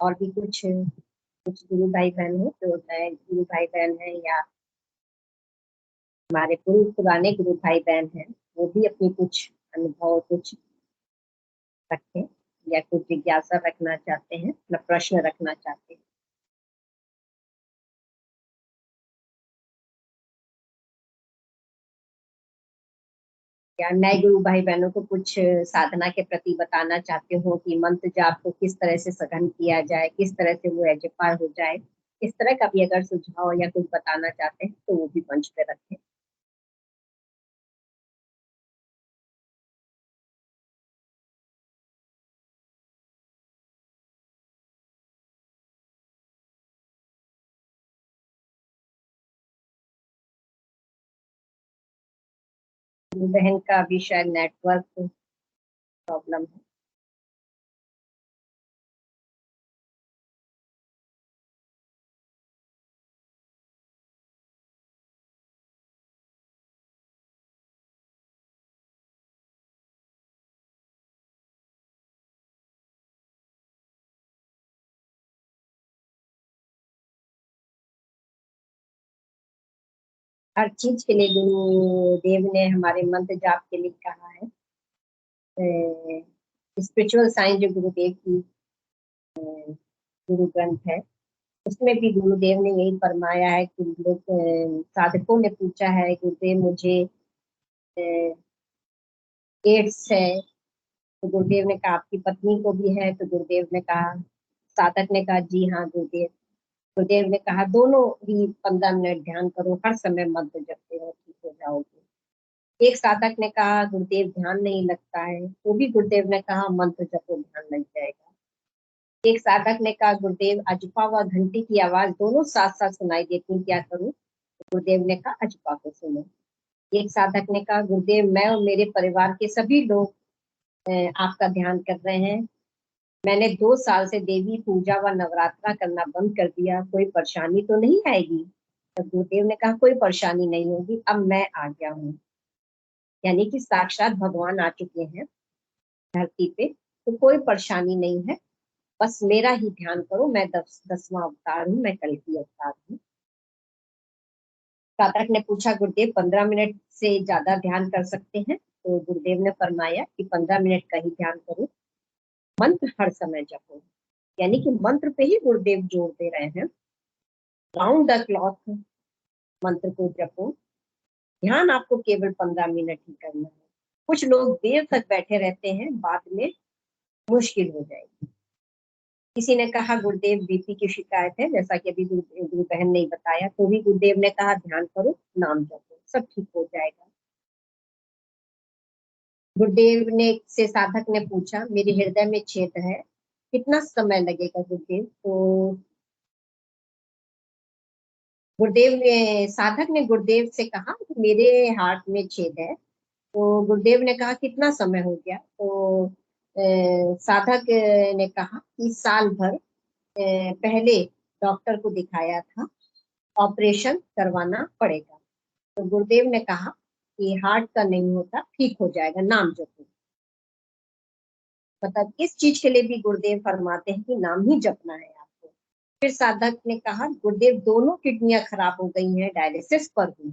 और भी कुछ गुरु भाई बहन है जो नए गुरु भाई बहन है या हमारे पुराने गुरु भाई बहन हैं, वो भी अपनी कुछ अनुभव कुछ रखें या कुछ जिज्ञासा रखना चाहते हैं, अपना प्रश्न रखना चाहते हैं। या नए गुरु भाई बहनों को कुछ साधना के प्रति बताना चाहते हो कि मंत्र जाप को किस तरह से सघन किया जाए, किस तरह से वो एजपार हो जाए, इस तरह का भी अगर सुझाव या कुछ बताना चाहते हैं तो वो भी मंच पे रखें। गुरु बहन का भी शायद नेटवर्क प्रॉब्लम है। हर चीज के लिए गुरुदेव ने हमारे मंत्र जाप के लिए कहा है। स्पिरिचुअल साइंस जो गुरुदेव की गुरु ग्रंथ है उसमें भी गुरुदेव ने यही फरमाया है कि लोग साधकों ने पूछा है गुरुदेव मुझे एड्स है, तो गुरुदेव ने कहा आपकी पत्नी को भी है, तो गुरुदेव ने कहा, साधक ने कहा जी हाँ गुरुदेव। गुरुदेव ने कहा दोनों ही 15 मिनट ध्यान करो, हर समय मंत्र जपते हो ठीक हो जाओगे। एक साधक ने कहा गुरुदेव ध्यान नहीं लगता है, तो भी गुरुदेव ने कहा मंत्र जपो ध्यान लग जाएगा। एक साधक ने कहा गुरुदेव अजपा व घंटी की आवाज दोनों साथ साथ सुनाई देती, क्या करूं? गुरुदेव ने कहा अजपा को सुनो। एक साधक ने कहा गुरुदेव मैं और मेरे परिवार के सभी लोग आपका ध्यान कर रहे हैं, मैंने 2 साल से देवी पूजा व नवरात्रा करना बंद कर दिया, कोई परेशानी तो नहीं आएगी? तो गुरुदेव ने कहा कोई परेशानी नहीं होगी, अब मैं आ गया हूँ। यानी कि साक्षात भगवान आ चुके हैं धरती पे, तो कोई परेशानी नहीं है, बस मेरा ही ध्यान करो, मैं 10वां अवतार हूँ, मैं कल की अवतार हूँ। साधक ने पूछा गुरुदेव 15 मिनट से ज्यादा ध्यान कर सकते हैं? तो गुरुदेव ने फरमाया कि 15 मिनट का ही ध्यान करो, मंत्र हर समय जपो। यानी कि मंत्र पे ही गुरुदेव जोर दे रहे हैं, राउंड द क्लॉक मंत्र को जपो, ध्यान आपको केवल 15 मिनट ही करना है। कुछ लोग देर तक बैठे रहते हैं, बाद में मुश्किल हो जाएगी। किसी ने कहा गुरुदेव बीपी की शिकायत है, जैसा कि अभी गुरु बहन ने बताया, तो भी गुरुदेव ने कहा ध्यान करो नाम जपो सब ठीक हो जाएगा। गुरुदेव ने से साधक ने पूछा मेरे हृदय में छेद है, कितना समय लगेगा गुरुदेव? तो गुरुदेव ने साधक ने गुरुदेव से कहा मेरे हार्ट में छेद है। तो गुरुदेव ने कहा कितना समय हो गया? तो साधक ने कहा कि साल भर पहले डॉक्टर को दिखाया था, ऑपरेशन करवाना पड़ेगा। तो गुरुदेव ने कहा कि हार्ट का नहीं होता, ठीक हो जाएगा, नाम जपो। मतलब इस चीज के लिए भी गुरुदेव फरमाते हैं कि नाम ही जपना है आपको। फिर साधक ने कहा गुरुदेव दोनों किडनियां खराब हो गई हैं, डायलिसिस पर हूँ।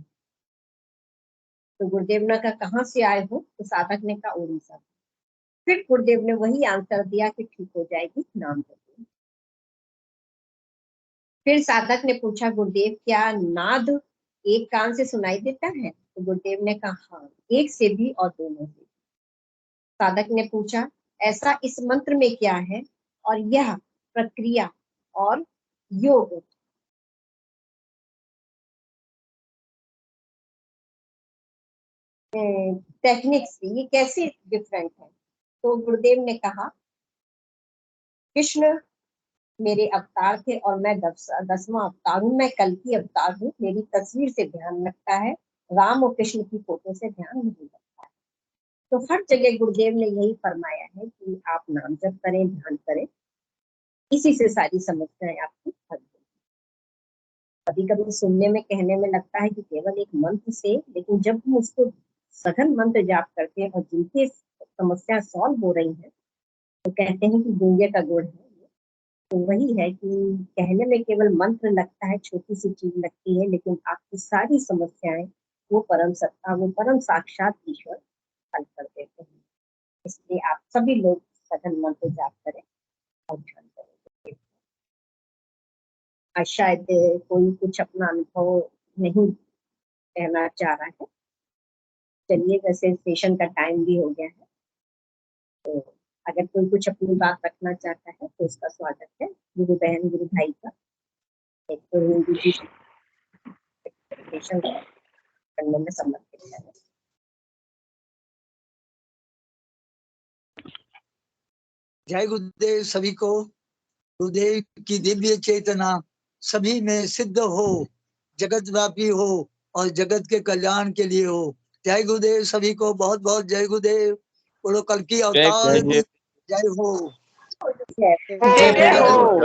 तो गुरुदेव ने कहा कहाँ से आए हो? तो साधक ने कहा उड़ीसा। फिर गुरुदेव ने वही आंसर दिया कि ठीक हो जाएगी, नाम जपो। फिर साधक ने पूछा, गुरुदेव क्या नाद एक कान से सुनाई देता है? तो गुरुदेव ने कहा, हाँ, एक से भी और दोनों से। साधक ने पूछा, ऐसा इस मंत्र में क्या है? और यह प्रक्रिया और योग टेक्निक्स ये कैसे डिफरेंट है? तो गुरुदेव ने कहा, कृष्ण मेरे अवतार थे और मैं 10वां अवतार हूँ। मैं कल की अवतार हूँ। मेरी तस्वीर से ध्यान रखता है, राम और कृष्ण की फोटो से ध्यान नहीं रखता है। तो हर जगह गुरुदेव ने यही फरमाया है कि आप नाम जप करें, ध्यान करें, इसी से सारी समस्याएं आपकी हल होंगी। कभी कभी सुनने में कहने में लगता है कि केवल एक मंत्र से, लेकिन जब हम उसको सघन मंत्र जाप करते हैं और जिनकी समस्या सॉल्व हो रही है, तो कहते हैं कि गूंगे का गुण है। तो वही है कि कहने में केवल मंत्र लगता है, छोटी सी चीज लगती है, लेकिन आपकी सारी समस्याएं वो परम सत्ता, वो परम साक्षात ईश्वर हल कर देते हैं। इसलिए आप सभी लोग सघन मंत्र जाप करें और ध्यान करें। शायद कोई कुछ अपना अनुभव नहीं कहना चाह रहा है। चलिए, वैसे सेशन का टाइम भी हो गया है, तो अगर कोई कुछ अपनी बात रखना चाहता है तो उसका स्वागत है। गुरु बहन, गुरु भाई का एक तो हिंदी की सेशन करने में समर्पित है। जय गुरुदेव सभी को। गुरुदेव की दिव्य चेतना सभी में सिद्ध हो, जगत व्यापी हो और जगत के कल्याण के लिए हो। जय गुरुदेव सभी को, बहुत बहुत जय गुरुदेव। बोलो कल की अवतार की जय हो। जय हो।